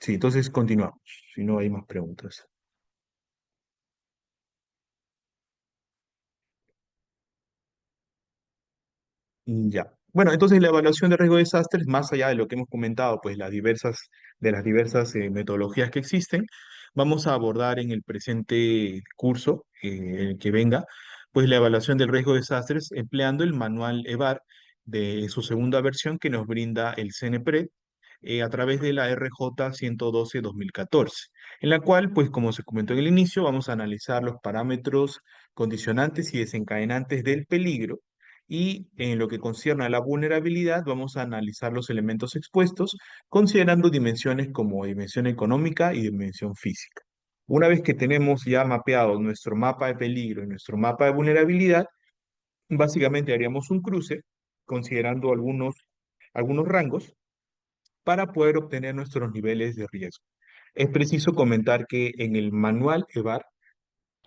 sí, entonces continuamos, si no hay más preguntas. Ya. Bueno, entonces la evaluación de riesgo de desastres, más allá de lo que hemos comentado, pues de las diversas metodologías que existen, vamos a abordar en el presente curso, el que venga, pues la evaluación del riesgo de desastres empleando el manual EVAR de su segunda versión que nos brinda el CNPRED a través de la RJ 112-2014, en la cual, pues como se comentó en el inicio, vamos a analizar los parámetros condicionantes y desencadenantes del peligro y en lo que concierne a la vulnerabilidad, vamos a analizar los elementos expuestos, considerando dimensiones como dimensión económica y dimensión física. Una vez que tenemos ya mapeado nuestro mapa de peligro y nuestro mapa de vulnerabilidad, básicamente haríamos un cruce, considerando algunos rangos, para poder obtener nuestros niveles de riesgo. Es preciso comentar que en el manual EVAR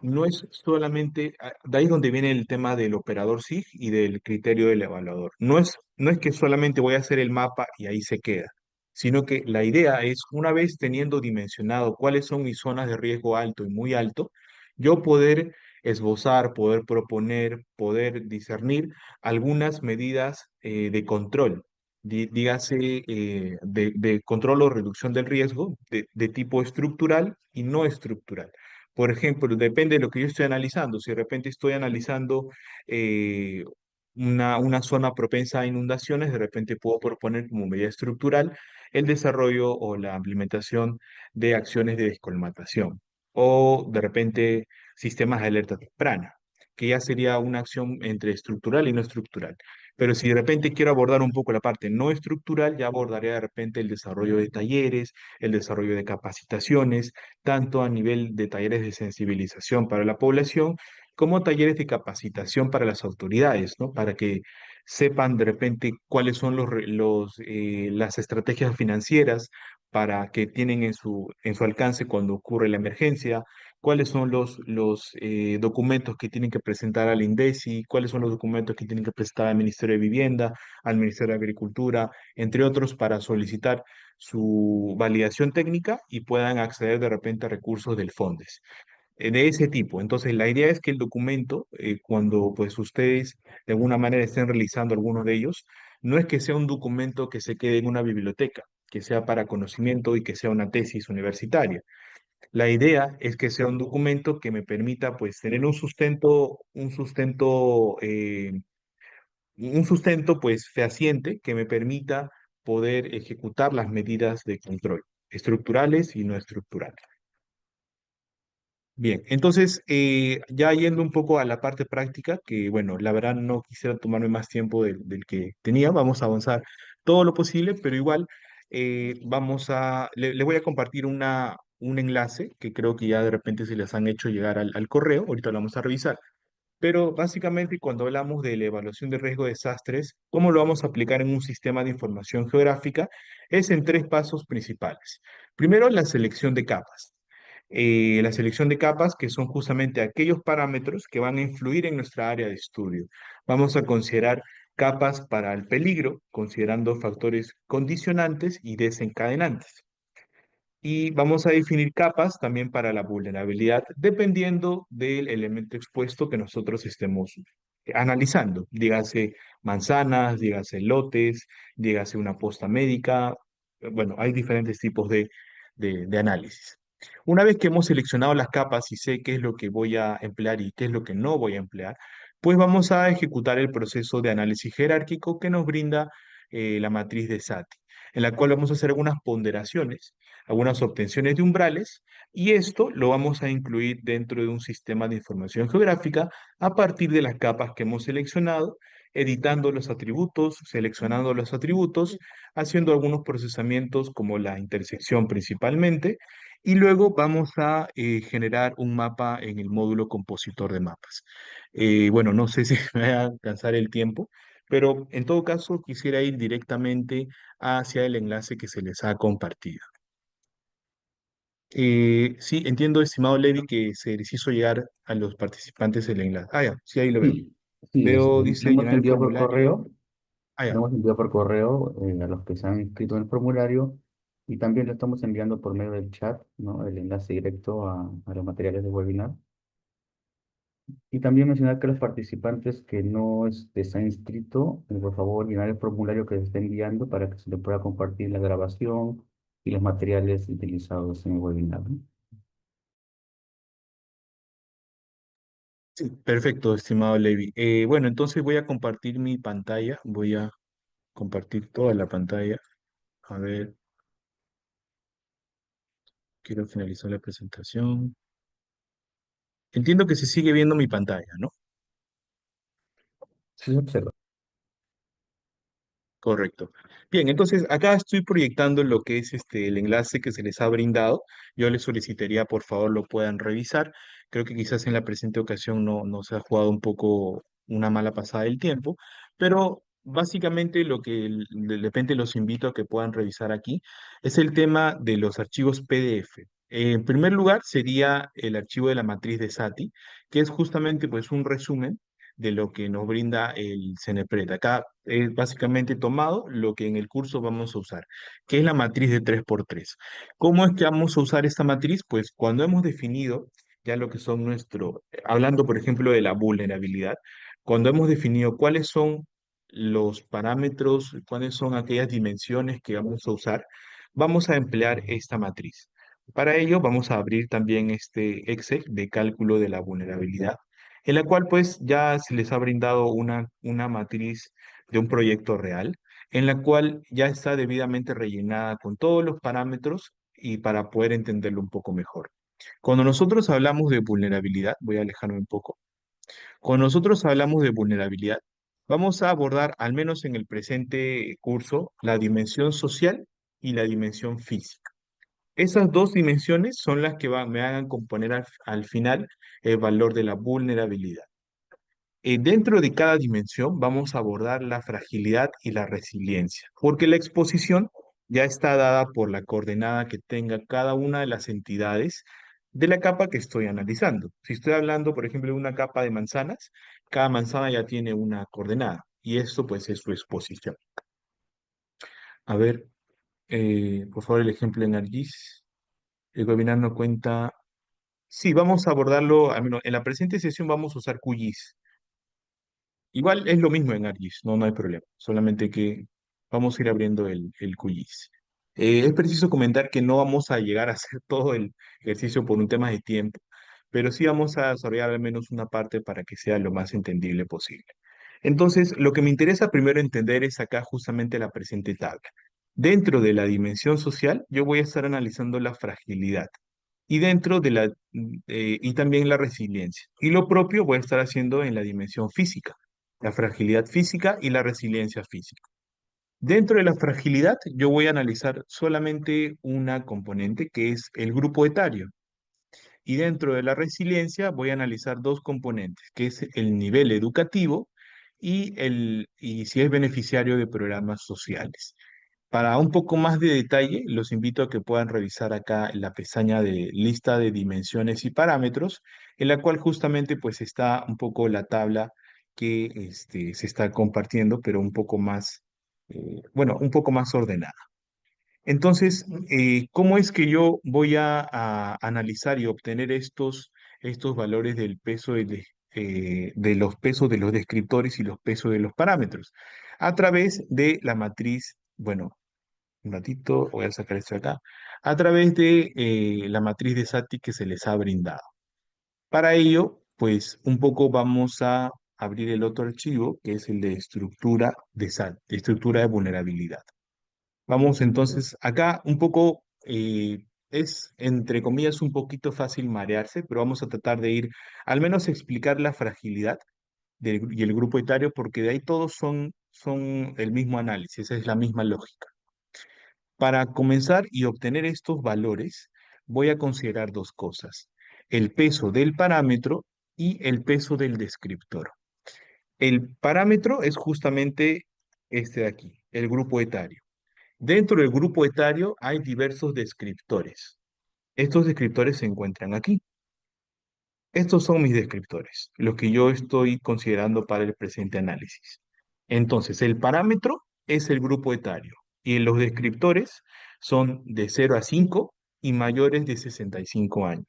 no es solamente, de ahí es donde viene el tema del operador SIG y del criterio del evaluador. No es que solamente voy a hacer el mapa y ahí se queda, sino que la idea es, una vez teniendo dimensionado cuáles son mis zonas de riesgo alto y muy alto, yo poder esbozar, poder proponer, poder discernir algunas medidas de control, dígase de control o reducción del riesgo de tipo estructural y no estructural. Por ejemplo, depende de lo que yo estoy analizando. Si de repente estoy analizando eh, una zona propensa a inundaciones, de repente puedo proponer como medida estructural el desarrollo o la implementación de acciones de descolmatación. O de repente sistemas de alerta temprana, que ya sería una acción entre estructural y no estructural. Pero si de repente quiero abordar un poco la parte no estructural, ya abordaría de repente el desarrollo de talleres, el desarrollo de capacitaciones, tanto a nivel de talleres de sensibilización para la población, como talleres de capacitación para las autoridades, ¿no? Para que sepan de repente cuáles son las estrategias financieras para que tienen en su alcance cuando ocurre la emergencia, cuáles son los documentos que tienen que presentar al INDECI, cuáles son los documentos que tienen que presentar al Ministerio de Vivienda, al Ministerio de Agricultura, entre otros, para solicitar su validación técnica y puedan acceder de repente a recursos del FONDES de ese tipo. Entonces, la idea es que el documento, cuando pues ustedes de alguna manera estén realizando algunos de ellos, no es que sea un documento que se quede en una biblioteca, que sea para conocimiento y que sea una tesis universitaria. La idea es que sea un documento que me permita pues tener un sustento pues fehaciente que me permita poder ejecutar las medidas de control, estructurales y no estructurales. Bien, entonces, ya yendo un poco a la parte práctica, que bueno, la verdad no quisiera tomarme más tiempo del que tenía, vamos a avanzar todo lo posible, pero igual le voy a compartir un enlace que creo que ya de repente se les han hecho llegar al correo, ahorita lo vamos a revisar, pero básicamente cuando hablamos de la evaluación de riesgo de desastres, ¿cómo lo vamos a aplicar en un sistema de información geográfica? Es en tres pasos principales. Primero, la selección de capas. La selección de capas, que son justamente aquellos parámetros que van a influir en nuestra área de estudio. Vamos a considerar capas para el peligro, considerando factores condicionantes y desencadenantes. y vamos a definir capas también para la vulnerabilidad, dependiendo del elemento expuesto que nosotros estemos analizando. Dígase manzanas, dígase lotes, dígase una posta médica. Bueno, hay diferentes tipos de análisis. Una vez que hemos seleccionado las capas y sé qué es lo que voy a emplear y qué es lo que no voy a emplear, pues vamos a ejecutar el proceso de análisis jerárquico que nos brinda la matriz de Satie, en la cual vamos a hacer algunas ponderaciones, algunas obtenciones de umbrales, y esto lo vamos a incluir dentro de un sistema de información geográfica a partir de las capas que hemos seleccionado, editando los atributos, seleccionando los atributos, haciendo algunos procesamientos como la intersección principalmente, y luego vamos a generar un mapa en el módulo compositor de mapas. Bueno, no sé si me va a alcanzar el tiempo, pero en todo caso quisiera ir directamente hacia el enlace que se les ha compartido. Sí, entiendo, estimado Levi, que se les hizo llegar a los participantes el enlace. Ah, ya, sí, ahí lo veo. Sí, sí, Veo, lo dice, hemos llenar el enviado por formulario. correo, Ah, ya. lo hemos enviado por correo a los que se han inscrito en el formulario y también lo estamos enviando por medio del chat, ¿no? El enlace directo a los materiales del webinar. Y también mencionar que los participantes que no se han inscrito, por favor, llenar el formulario que se está enviando para que se le pueda compartir la grabación y los materiales utilizados en el webinar, ¿no? Sí, perfecto, estimado Levi. Bueno, entonces voy a compartir mi pantalla. Voy a compartir toda la pantalla. A ver, quiero finalizar la presentación. Entiendo que se sigue viendo mi pantalla, ¿no? Sí, se observa. Correcto. Bien, entonces acá estoy proyectando lo que es el enlace que se les ha brindado. Yo les solicitaría, por favor, lo puedan revisar. Creo que quizás en la presente ocasión no se ha jugado un poco una mala pasada del tiempo, pero básicamente lo que de repente los invito a que puedan revisar aquí es el tema de los archivos PDF. En primer lugar, sería el archivo de la matriz de Satie, que es justamente pues un resumen de lo que nos brinda el CNPRED. Acá es básicamente tomado lo que en el curso vamos a usar, que es la matriz de 3x3. ¿Cómo es que vamos a usar esta matriz? Pues cuando hemos definido ya lo que son hablando por ejemplo de la vulnerabilidad, cuando hemos definido cuáles son los parámetros, cuáles son aquellas dimensiones que vamos a usar, vamos a emplear esta matriz. Para ello vamos a abrir también este Excel de cálculo de la vulnerabilidad, en la cual pues ya se les ha brindado una matriz de un proyecto real, en la cual ya está debidamente rellenada con todos los parámetros y para poder entenderlo un poco mejor. Cuando nosotros hablamos de vulnerabilidad, voy a alejarme un poco, cuando nosotros hablamos de vulnerabilidad, vamos a abordar, al menos en el presente curso, la dimensión social y la dimensión física. Esas dos dimensiones son las que me hagan componer al final el valor de la vulnerabilidad. Dentro de cada dimensión vamos a abordar la fragilidad y la resiliencia, porque la exposición ya está dada por la coordenada que tenga cada una de las entidades de la capa que estoy analizando. Si estoy hablando, por ejemplo, de una capa de manzanas, cada manzana ya tiene una coordenada y esto pues es su exposición. A ver, por favor, el ejemplo en ArcGIS. El webinar no cuenta. Sí, vamos a abordarlo, al menos en la presente sesión vamos a usar QGIS. Igual es lo mismo en ArcGIS, no hay problema. Solamente que vamos a ir abriendo el quiz. Es preciso comentar que no vamos a llegar a hacer todo el ejercicio por un tema de tiempo, pero sí vamos a desarrollar al menos una parte para que sea lo más entendible posible. Entonces, lo que me interesa primero entender es acá justamente la presente tabla. Dentro de la dimensión social, yo voy a estar analizando la fragilidad y dentro de y también la resiliencia. Y lo propio voy a estar haciendo en la dimensión física, la fragilidad física y la resiliencia física. Dentro de la fragilidad, yo voy a analizar solamente una componente que es el grupo etario. Y dentro de la resiliencia voy a analizar dos componentes, que es el nivel educativo y si es beneficiario de programas sociales. Para un poco más de detalle, los invito a que puedan revisar acá la pestaña de lista de dimensiones y parámetros, en la cual justamente pues está un poco la tabla que se está compartiendo, pero un poco más, bueno, un poco más ordenada. Entonces, ¿cómo es que yo voy a analizar y obtener estos valores del peso de los pesos de los descriptores y los pesos de los parámetros? A través de la matriz, bueno, un ratito, voy a sacar esto de acá, a través de la matriz de Satie que se les ha brindado. Para ello, pues un poco vamos a abrir el otro archivo, que es el de estructura de Satie, estructura de vulnerabilidad. Vamos entonces, acá un poco es, entre comillas, un poquito fácil marearse, pero vamos a tratar de ir, al menos explicar la fragilidad y el grupo etario, porque de ahí todos son el mismo análisis, esa es la misma lógica. Para comenzar y obtener estos valores, voy a considerar dos cosas, el peso del parámetro y el peso del descriptor. El parámetro es justamente este de aquí, el grupo etario. Dentro del grupo etario hay diversos descriptores. Estos descriptores se encuentran aquí. Estos son mis descriptores, los que yo estoy considerando para el presente análisis. Entonces, el parámetro es el grupo etario y los descriptores son de 0 a 5 y mayores de 65 años,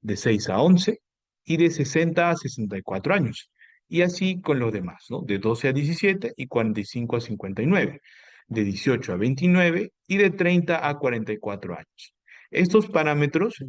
de 6 a 11 y de 60 a 64 años. Y así con los demás, ¿no? De 12 a 17 y 45 a 59, de 18 a 29 y de 30 a 44 años. Estos parámetros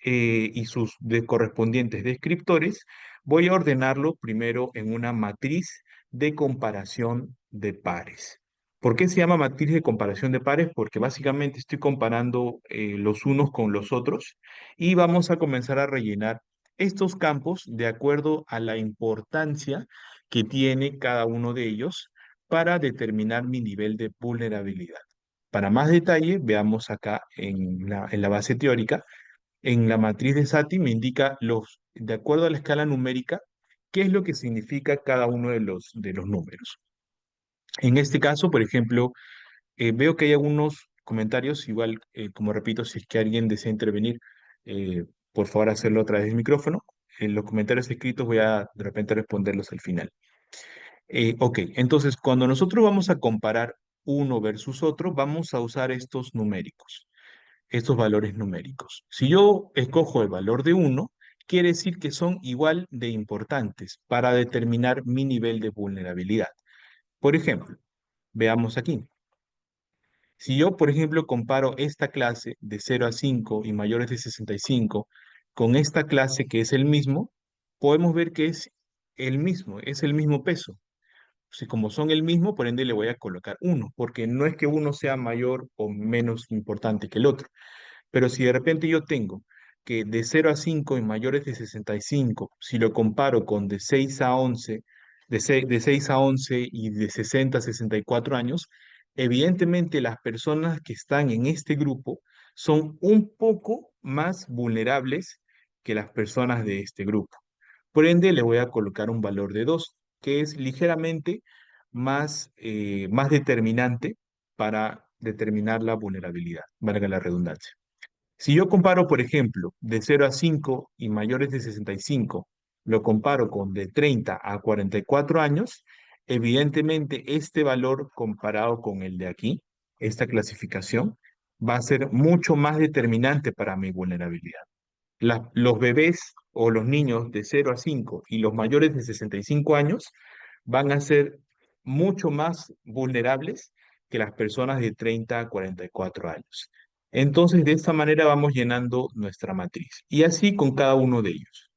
y sus correspondientes descriptores, voy a ordenarlo primero en una matriz de comparación de pares. ¿Por qué se llama matriz de comparación de pares? Porque básicamente estoy comparando los unos con los otros y vamos a comenzar a rellenar estos campos de acuerdo a la importancia que tiene cada uno de ellos para determinar mi nivel de vulnerabilidad. Para más detalle, veamos acá en la base teórica en la matriz de Satie me indica de acuerdo a la escala numérica, qué es lo que significa cada uno de los números. En este caso, por ejemplo, veo que hay algunos comentarios, igual, como repito, si es que alguien desea intervenir, eh, por favor hacerlo a través del micrófono. En los comentarios escritos voy a de repente responderlos al final. Ok, entonces cuando nosotros vamos a comparar uno versus otro, vamos a usar estos valores numéricos. Si yo escojo el valor de uno, quiere decir que son igual de importantes para determinar mi nivel de vulnerabilidad. Por ejemplo, veamos aquí. Si yo, por ejemplo, comparo esta clase de 0 a 5 y mayores de 65 con esta clase que es el mismo, podemos ver que es el mismo peso. Si como son el mismo, por ende le voy a colocar uno, porque no es que uno sea mayor o menos importante que el otro. Pero si de repente yo tengo que de 0 a 5 y mayores de 65, si lo comparo con de 6 a 11, de seis a 11 y de 60 a 64 años, evidentemente las personas que están en este grupo son un poco más vulnerables que las personas de este grupo. Por ende, le voy a colocar un valor de 2, que es ligeramente más determinante para determinar la vulnerabilidad, valga la redundancia. Si yo comparo, por ejemplo, de 0 a 5 y mayores de 65, lo comparo con de 30 a 44 años, evidentemente este valor comparado con el de aquí, esta clasificación, va a ser mucho más determinante para mi vulnerabilidad. Los bebés o los niños de 0 a 5 y los mayores de 65 años van a ser mucho más vulnerables que las personas de 30 a 44 años. Entonces, de esta manera vamos llenando nuestra matriz. Y así con cada uno de ellos.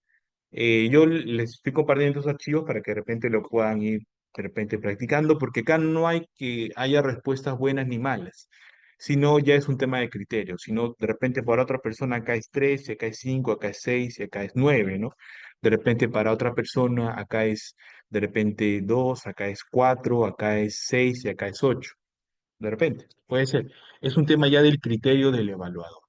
Yo les estoy compartiendo estos archivos para que de repente lo puedan ir de repente practicando, porque acá no hay que haya respuestas buenas ni malas, sino ya es un tema de criterio, sino de repente para otra persona acá es 3, y acá es 5, acá es 6 y acá es 9, ¿no? De repente para otra persona acá es de repente 2, acá es 4, acá es 6 y acá es 8. De repente, puede ser. Es un tema ya del criterio del evaluador.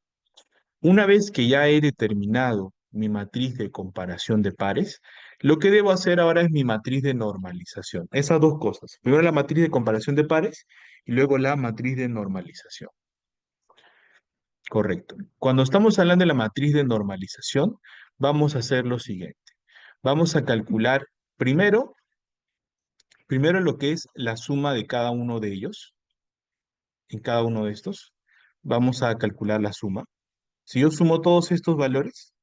Una vez que ya he determinado mi matriz de comparación de pares, lo que debo hacer ahora es mi matriz de normalización. Esas dos cosas. Primero la matriz de comparación de pares y luego la matriz de normalización. Correcto. Cuando estamos hablando de la matriz de normalización, vamos a hacer lo siguiente. Vamos a calcular primero lo que es la suma de cada uno de ellos, en cada uno de estos. vamos a calcular la suma. Si yo sumo todos estos valores,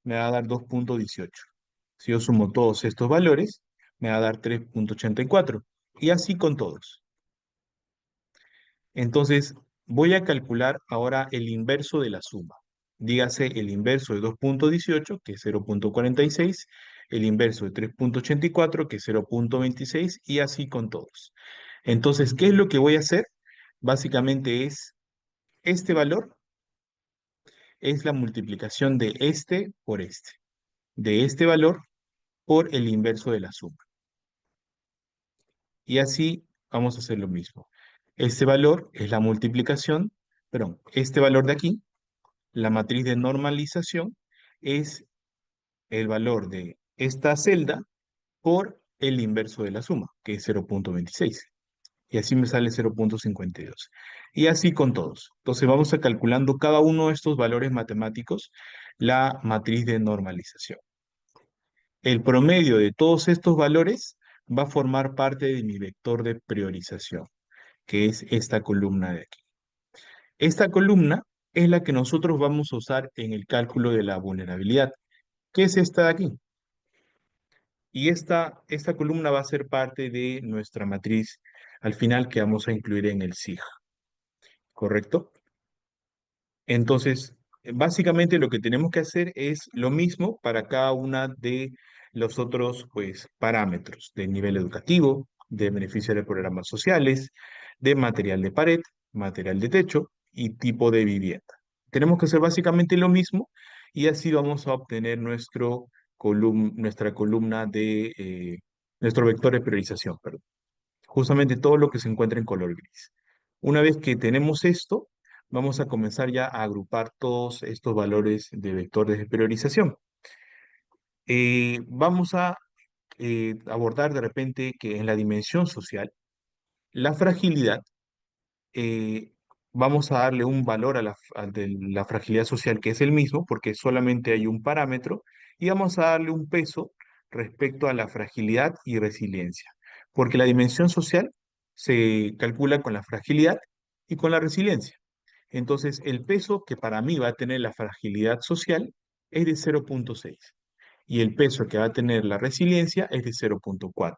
me va a dar 2,18. Si yo sumo todos estos valores, me va a dar 3,84. Y así con todos. Entonces, voy a calcular ahora el inverso de la suma. Dígase el inverso de 2,18, que es 0,46, el inverso de 3,84, que es 0,26, y así con todos. Entonces, ¿qué es lo que voy a hacer? Básicamente es este valor, es la multiplicación de este por este, de este valor por el inverso de la suma. Y así vamos a hacer lo mismo. Este valor es la multiplicación, perdón, este valor de aquí, la matriz de normalización, es el valor de esta celda por el inverso de la suma, que es 0,26. Y así me sale 0,52. Y así con todos. Entonces vamos a calculando cada uno de estos valores matemáticos, la matriz de normalización. El promedio de todos estos valores va a formar parte de mi vector de priorización, que es esta columna de aquí. Esta columna es la que nosotros vamos a usar en el cálculo de la vulnerabilidad, que es esta de aquí. Y esta columna va a ser parte de nuestra matriz al final que vamos a incluir en el SIG, ¿correcto? Entonces, básicamente lo que tenemos que hacer es lo mismo para cada una de los otros, pues, parámetros de nivel educativo, de beneficio de programas sociales, de material de pared, material de techo y tipo de vivienda. Tenemos que hacer básicamente lo mismo y así vamos a obtener nuestra columna nuestro vector de priorización, perdón. Justamente todo lo que se encuentra en color gris. Una vez que tenemos esto, vamos a comenzar ya a agrupar todos estos valores de vectores de priorización. Vamos a abordar de repente que en la dimensión social, la fragilidad, eh, vamos a darle un valor de la fragilidad social que es el mismo, porque solamente hay un parámetro, y vamos a darle un peso respecto a la fragilidad y resiliencia, porque la dimensión social se calcula con la fragilidad y con la resiliencia. Entonces, el peso que para mí va a tener la fragilidad social es de 0,6 y el peso que va a tener la resiliencia es de 0,4.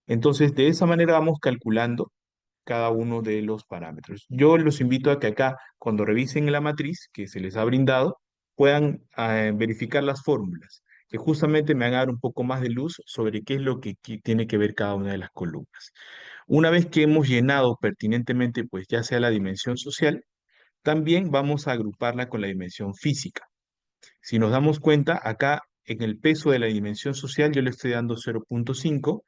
Entonces, de esa manera vamos calculando cada uno de los parámetros. Yo los invito a que acá, cuando revisen la matriz que se les ha brindado, puedan verificar las fórmulas, que justamente me van a dar un poco más de luz sobre qué es lo que tiene que ver cada una de las columnas. Una vez que hemos llenado pertinentemente, pues ya sea la dimensión social, también vamos a agruparla con la dimensión física. Si nos damos cuenta, acá en el peso de la dimensión social yo le estoy dando 0,5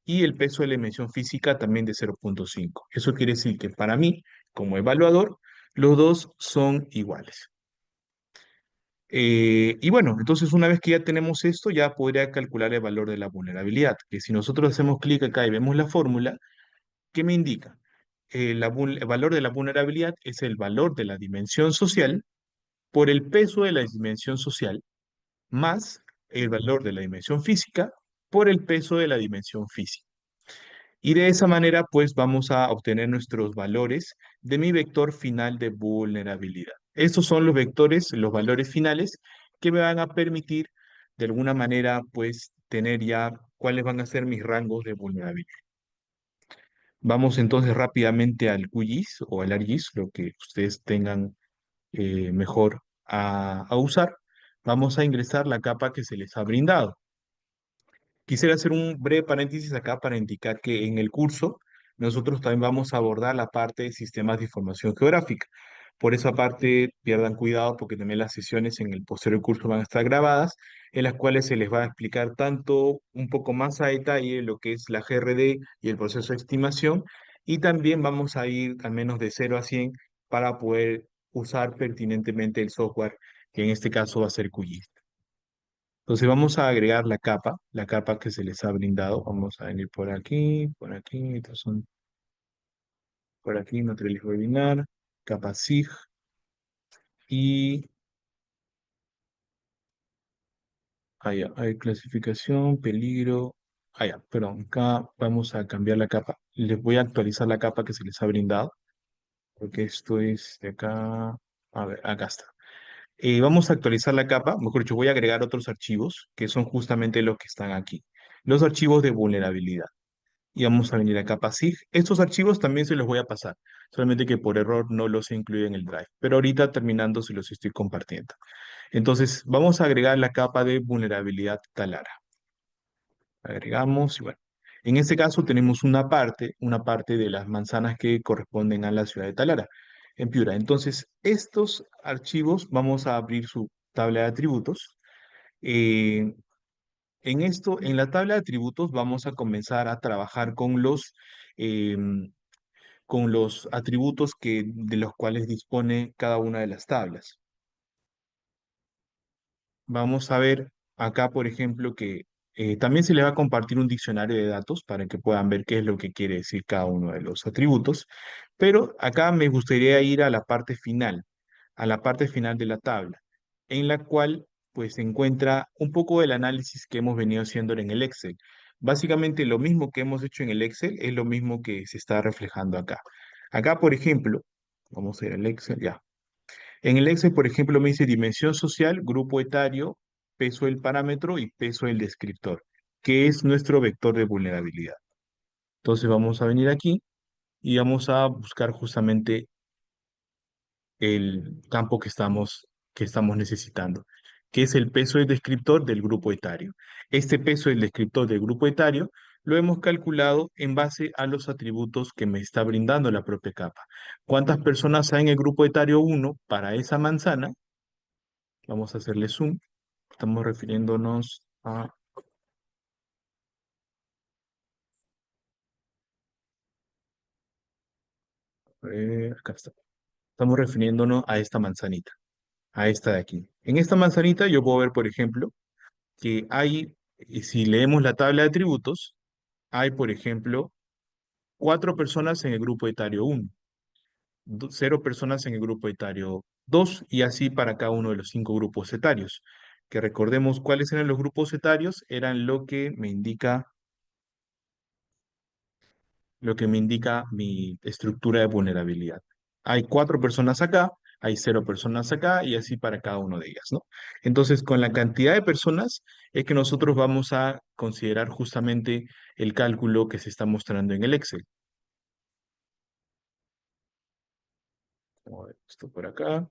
y el peso de la dimensión física también de 0,5. Eso quiere decir que para mí, como evaluador, los dos son iguales. Y bueno, entonces una vez que ya tenemos esto, ya podría calcular el valor de la vulnerabilidad, que si nosotros hacemos clic acá y vemos la fórmula, ¿qué me indica? El valor de la vulnerabilidad es el valor de la dimensión social por el peso de la dimensión social más el valor de la dimensión física por el peso de la dimensión física. Y de esa manera, pues vamos a obtener nuestros valores de mi vector final de vulnerabilidad. Estos son los vectores, los valores finales que me van a permitir, de alguna manera, pues tener ya cuáles van a ser mis rangos de vulnerabilidad. Vamos entonces rápidamente al QGIS o al ARGIS, lo que ustedes tengan mejor a usar. Vamos a ingresar la capa que se les ha brindado. Quisiera hacer un breve paréntesis acá para indicar que en el curso nosotros también vamos a abordar la parte de sistemas de información geográfica. Por esa parte, pierdan cuidado porque también las sesiones en el posterior curso van a estar grabadas, en las cuales se les va a explicar tanto un poco más a detalle lo que es la GRD y el proceso de estimación, y también vamos a ir al menos de 0 a 100 para poder usar pertinentemente el software, que en este caso va a ser QGIS. Entonces vamos a agregar la capa que se les ha brindado. Vamos a venir por aquí, estos son por aquí, material webinar, capa SIG y allá, hay clasificación, peligro. Allá, perdón, acá vamos a cambiar la capa. Les voy a actualizar la capa que se les ha brindado. porque esto es de acá. A ver, acá está. Vamos a actualizar la capa, mejor dicho, voy a agregar otros archivos que son justamente los que están aquí. Los archivos de vulnerabilidad. Y vamos a venir a capa SIG. Estos archivos también se los voy a pasar, solamente que por error no los he incluido en el Drive. Pero ahorita terminando se los estoy compartiendo. Entonces, vamos a agregar la capa de vulnerabilidad Talara. Agregamos y bueno. En este caso tenemos una parte de las manzanas que corresponden a la ciudad de Talara, en Piura. Entonces, estos archivos vamos a abrir su tabla de atributos. Eh, en la tabla de atributos vamos a comenzar a trabajar con los atributos de los cuales dispone cada una de las tablas. Vamos a ver acá, por ejemplo, que también se le va a compartir un diccionario de datos para que puedan ver qué es lo que quiere decir cada uno de los atributos. Pero acá me gustaría ir a la parte final de la tabla, en la cual pues se encuentra un poco del análisis que hemos venido haciendo en el Excel. Básicamente lo mismo que hemos hecho en el Excel es lo mismo que se está reflejando acá. Acá, por ejemplo, vamos a ir al Excel, ya. En el Excel, por ejemplo, me dice dimensión social, grupo etario, peso del parámetro y peso del descriptor, que es nuestro vector de vulnerabilidad. Entonces vamos a venir aquí y vamos a buscar justamente el campo que estamos necesitando, que es el peso del descriptor del grupo etario. Este peso del descriptor del grupo etario lo hemos calculado en base a los atributos que me está brindando la propia capa. ¿Cuántas personas hay en el grupo etario 1 para esa manzana? Vamos a hacerle zoom. Estamos refiriéndonos acá está. Estamos refiriéndonos a esta manzanita, a esta de aquí. En esta manzanita yo puedo ver, por ejemplo, que hay, si leemos la tabla de atributos, hay, por ejemplo, 4 personas en el grupo etario 1, 0 personas en el grupo etario 2 y así para cada uno de los 5 grupos etarios. Que recordemos cuáles eran los grupos etarios, eran lo que me indica mi estructura de vulnerabilidad. Hay 4 personas acá, hay 0 personas acá y así para cada uno de ellas, ¿no? Entonces, con la cantidad de personas es que nosotros vamos a considerar justamente el cálculo que se está mostrando en el Excel. Vamos a ver esto por acá.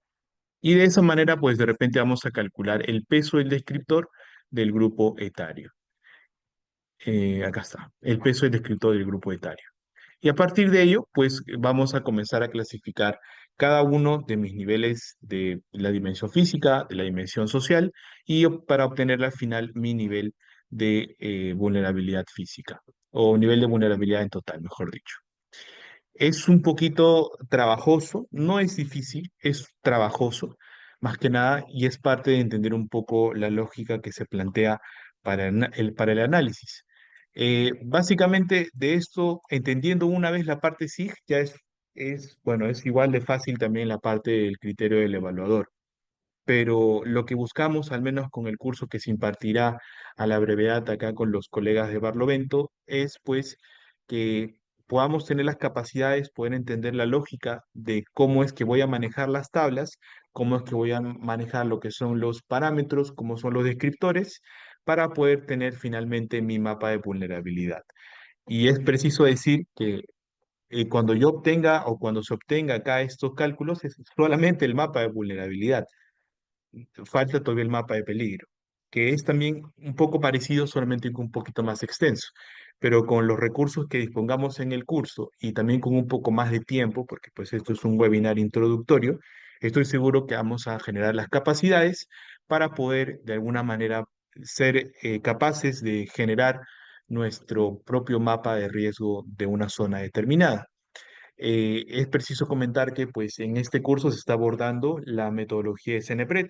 Y de esa manera, pues de repente vamos a calcular el peso del descriptor del grupo etario. Acá está, el peso del descriptor del grupo etario. Y a partir de ello, pues vamos a comenzar a clasificar cada uno de mis niveles de la dimensión física, de la dimensión social, y para obtener al final mi nivel de vulnerabilidad física, o nivel de vulnerabilidad en total, mejor dicho. Es un poquito trabajoso, no es difícil, es trabajoso, más que nada, y es parte de entender un poco la lógica que se plantea para el análisis. Básicamente, de esto, entendiendo una vez la parte SIG, ya bueno, es igual de fácil también la parte del criterio del evaluador, pero lo que buscamos, al menos con el curso que se impartirá a la brevedad acá con los colegas de Barlovento, es pues que podamos tener las capacidades, poder entender la lógica de cómo es que voy a manejar las tablas, cómo es que voy a manejar lo que son los parámetros, cómo son los descriptores, para poder tener finalmente mi mapa de vulnerabilidad. Y es preciso decir que cuando yo obtenga o cuando se obtenga acá estos cálculos, es solamente el mapa de vulnerabilidad, falta todavía el mapa de peligro, que es también un poco parecido, solamente que un poquito más extenso. Pero con los recursos que dispongamos en el curso y también con un poco más de tiempo, porque pues esto es un webinar introductorio, estoy seguro que vamos a generar las capacidades para poder de alguna manera ser capaces de generar nuestro propio mapa de riesgo de una zona determinada. Es preciso comentar que pues en este curso se está abordando la metodología de CENEPRED.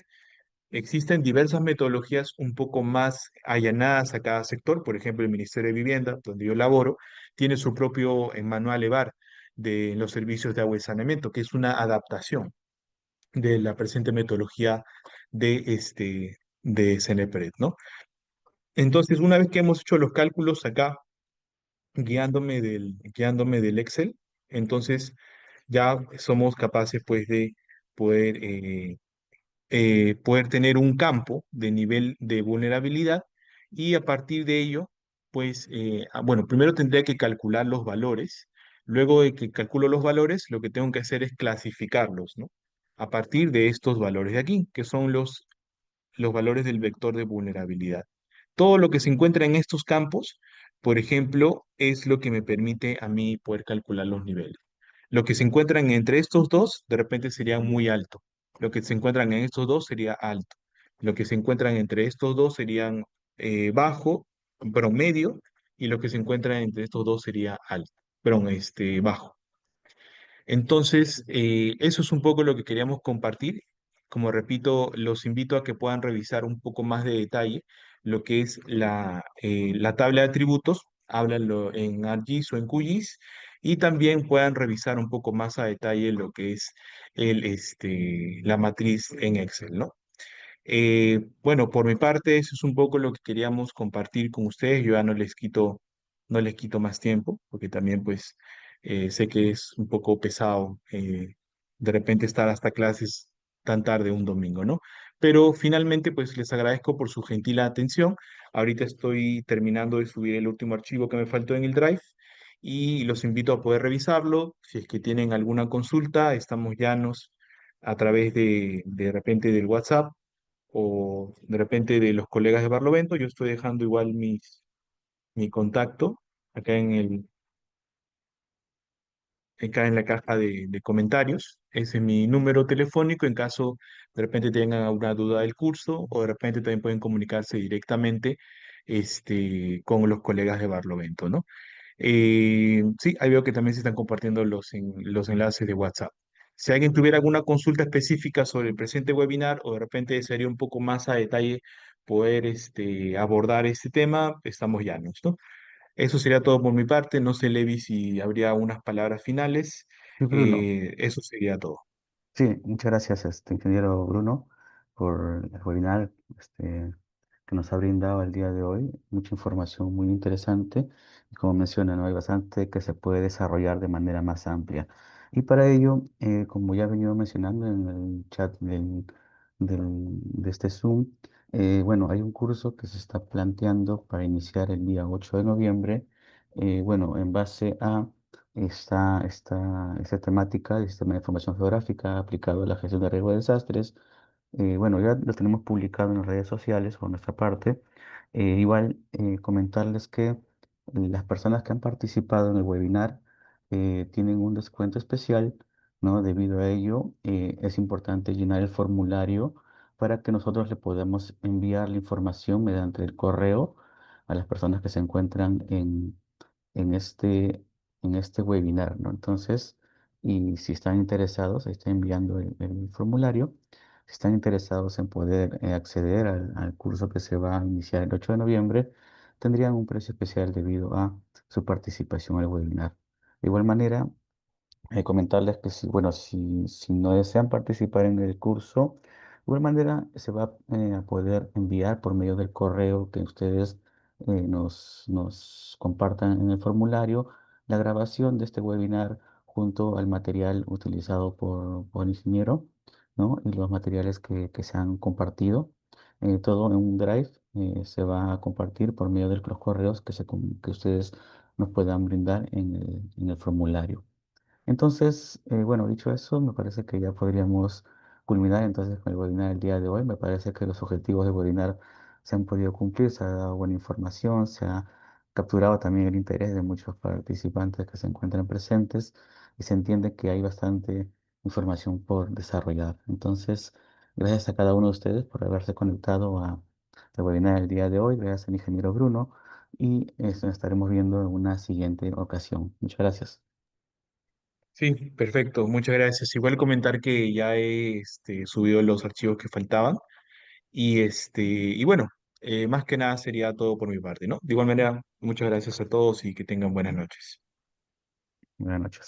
Existen diversas metodologías un poco más allanadas a cada sector. Por ejemplo, el Ministerio de Vivienda, donde yo laboro, tiene su propio manual EVAR de los servicios de agua y saneamiento, que es una adaptación de la presente metodología de CENEPRED, ¿no? Entonces, una vez que hemos hecho los cálculos acá, guiándome del Excel, entonces ya somos capaces pues de poder, poder tener un campo de nivel de vulnerabilidad y a partir de ello, pues, bueno, primero tendría que calcular los valores. Luego de que calculo los valores, lo que tengo que hacer es clasificarlos, ¿no? A partir de estos valores de aquí, que son los valores del vector de vulnerabilidad. Todo lo que se encuentra en estos campos, por ejemplo, es lo que me permite a mí poder calcular los niveles. Lo que se encuentran entre estos dos, de repente sería muy alto. Lo que se encuentran en estos dos sería alto. Lo que se encuentran entre estos dos serían bajo, promedio, y lo que se encuentra entre estos dos sería alto, perdón, bajo. Entonces, eso es un poco lo que queríamos compartir. Como repito, los invito a que puedan revisar un poco más de detalle lo que es la tabla de atributos, háblanlo en ArcGIS o en QGIS, y también puedan revisar un poco más a detalle lo que es la matriz en Excel, ¿no? Bueno, por mi parte, eso es un poco lo que queríamos compartir con ustedes. Yo ya no les quito más tiempo, porque también pues sé que es un poco pesado de repente estar hasta clases tan tarde un domingo, ¿no? Pero finalmente pues les agradezco por su gentil atención. Ahorita estoy terminando de subir el último archivo que me faltó en el Drive y los invito a poder revisarlo. Si es que tienen alguna consulta, estamos llanos a través de repente del WhatsApp o de repente de los colegas de Barlovento. Yo estoy dejando igual mi contacto acá acá en la caja de comentarios. Ese es mi número telefónico en caso de repente tengan alguna duda del curso o de repente también pueden comunicarse directamente con los colegas de Barlovento, ¿no? Sí, ahí veo que también se están compartiendo los enlaces de WhatsApp. Si alguien tuviera alguna consulta específica sobre el presente webinar o de repente desearía un poco más a detalle poder abordar este tema, estamos llanos, ¿no? Eso sería todo por mi parte. No sé, Levi, si habría unas palabras finales. Sí, Bruno. Eso sería todo. Sí, muchas gracias, ingeniero Bruno, por el webinar que nos ha brindado el día de hoy. Mucha información muy interesante. Y como menciona, ¿no? Hay bastante que se puede desarrollar de manera más amplia. Y para ello, como ya he venido mencionando en el chat de este Zoom, bueno, hay un curso que se está planteando para iniciar el día 8 de noviembre. Bueno, en base a esta temática del sistema de información geográfica aplicado a la gestión de riesgo de desastres. Bueno, ya lo tenemos publicado en las redes sociales por nuestra parte. Igual comentarles que las personas que han participado en el webinar tienen un descuento especial, ¿no? Debido a ello, es importante llenar el formulario para que nosotros le podamos enviar la información mediante el correo a las personas que se encuentran en este, en este webinar, ¿no? Entonces, y si están interesados, ahí está enviando el formulario. Si están interesados en poder acceder al curso que se va a iniciar el 8 de noviembre, tendrían un precio especial debido a su participación en el webinar. De igual manera, comentarles que si, bueno, si no desean participar en el curso, de igual manera se va a poder enviar por medio del correo que ustedes nos compartan en el formulario la grabación de este webinar junto al material utilizado por el ingeniero, ¿no? Y los materiales que se han compartido. Todo en un drive se va a compartir por medio de los correos que ustedes nos puedan brindar en el formulario. Entonces, bueno, dicho eso, me parece que ya podríamos culminar entonces con el webinar del día de hoy. Me parece que los objetivos del webinar se han podido cumplir, se ha dado buena información, se ha capturado también el interés de muchos participantes que se encuentran presentes y se entiende que hay bastante información por desarrollar. Entonces, gracias a cada uno de ustedes por haberse conectado al webinar del día de hoy. Gracias al ingeniero Bruno y nos estaremos viendo en una siguiente ocasión. Muchas gracias. Sí, perfecto. Muchas gracias. Igual comentar que ya he subido los archivos que faltaban. Y bueno, más que nada sería todo por mi parte, ¿no? De igual manera, muchas gracias a todos y que tengan buenas noches. Buenas noches.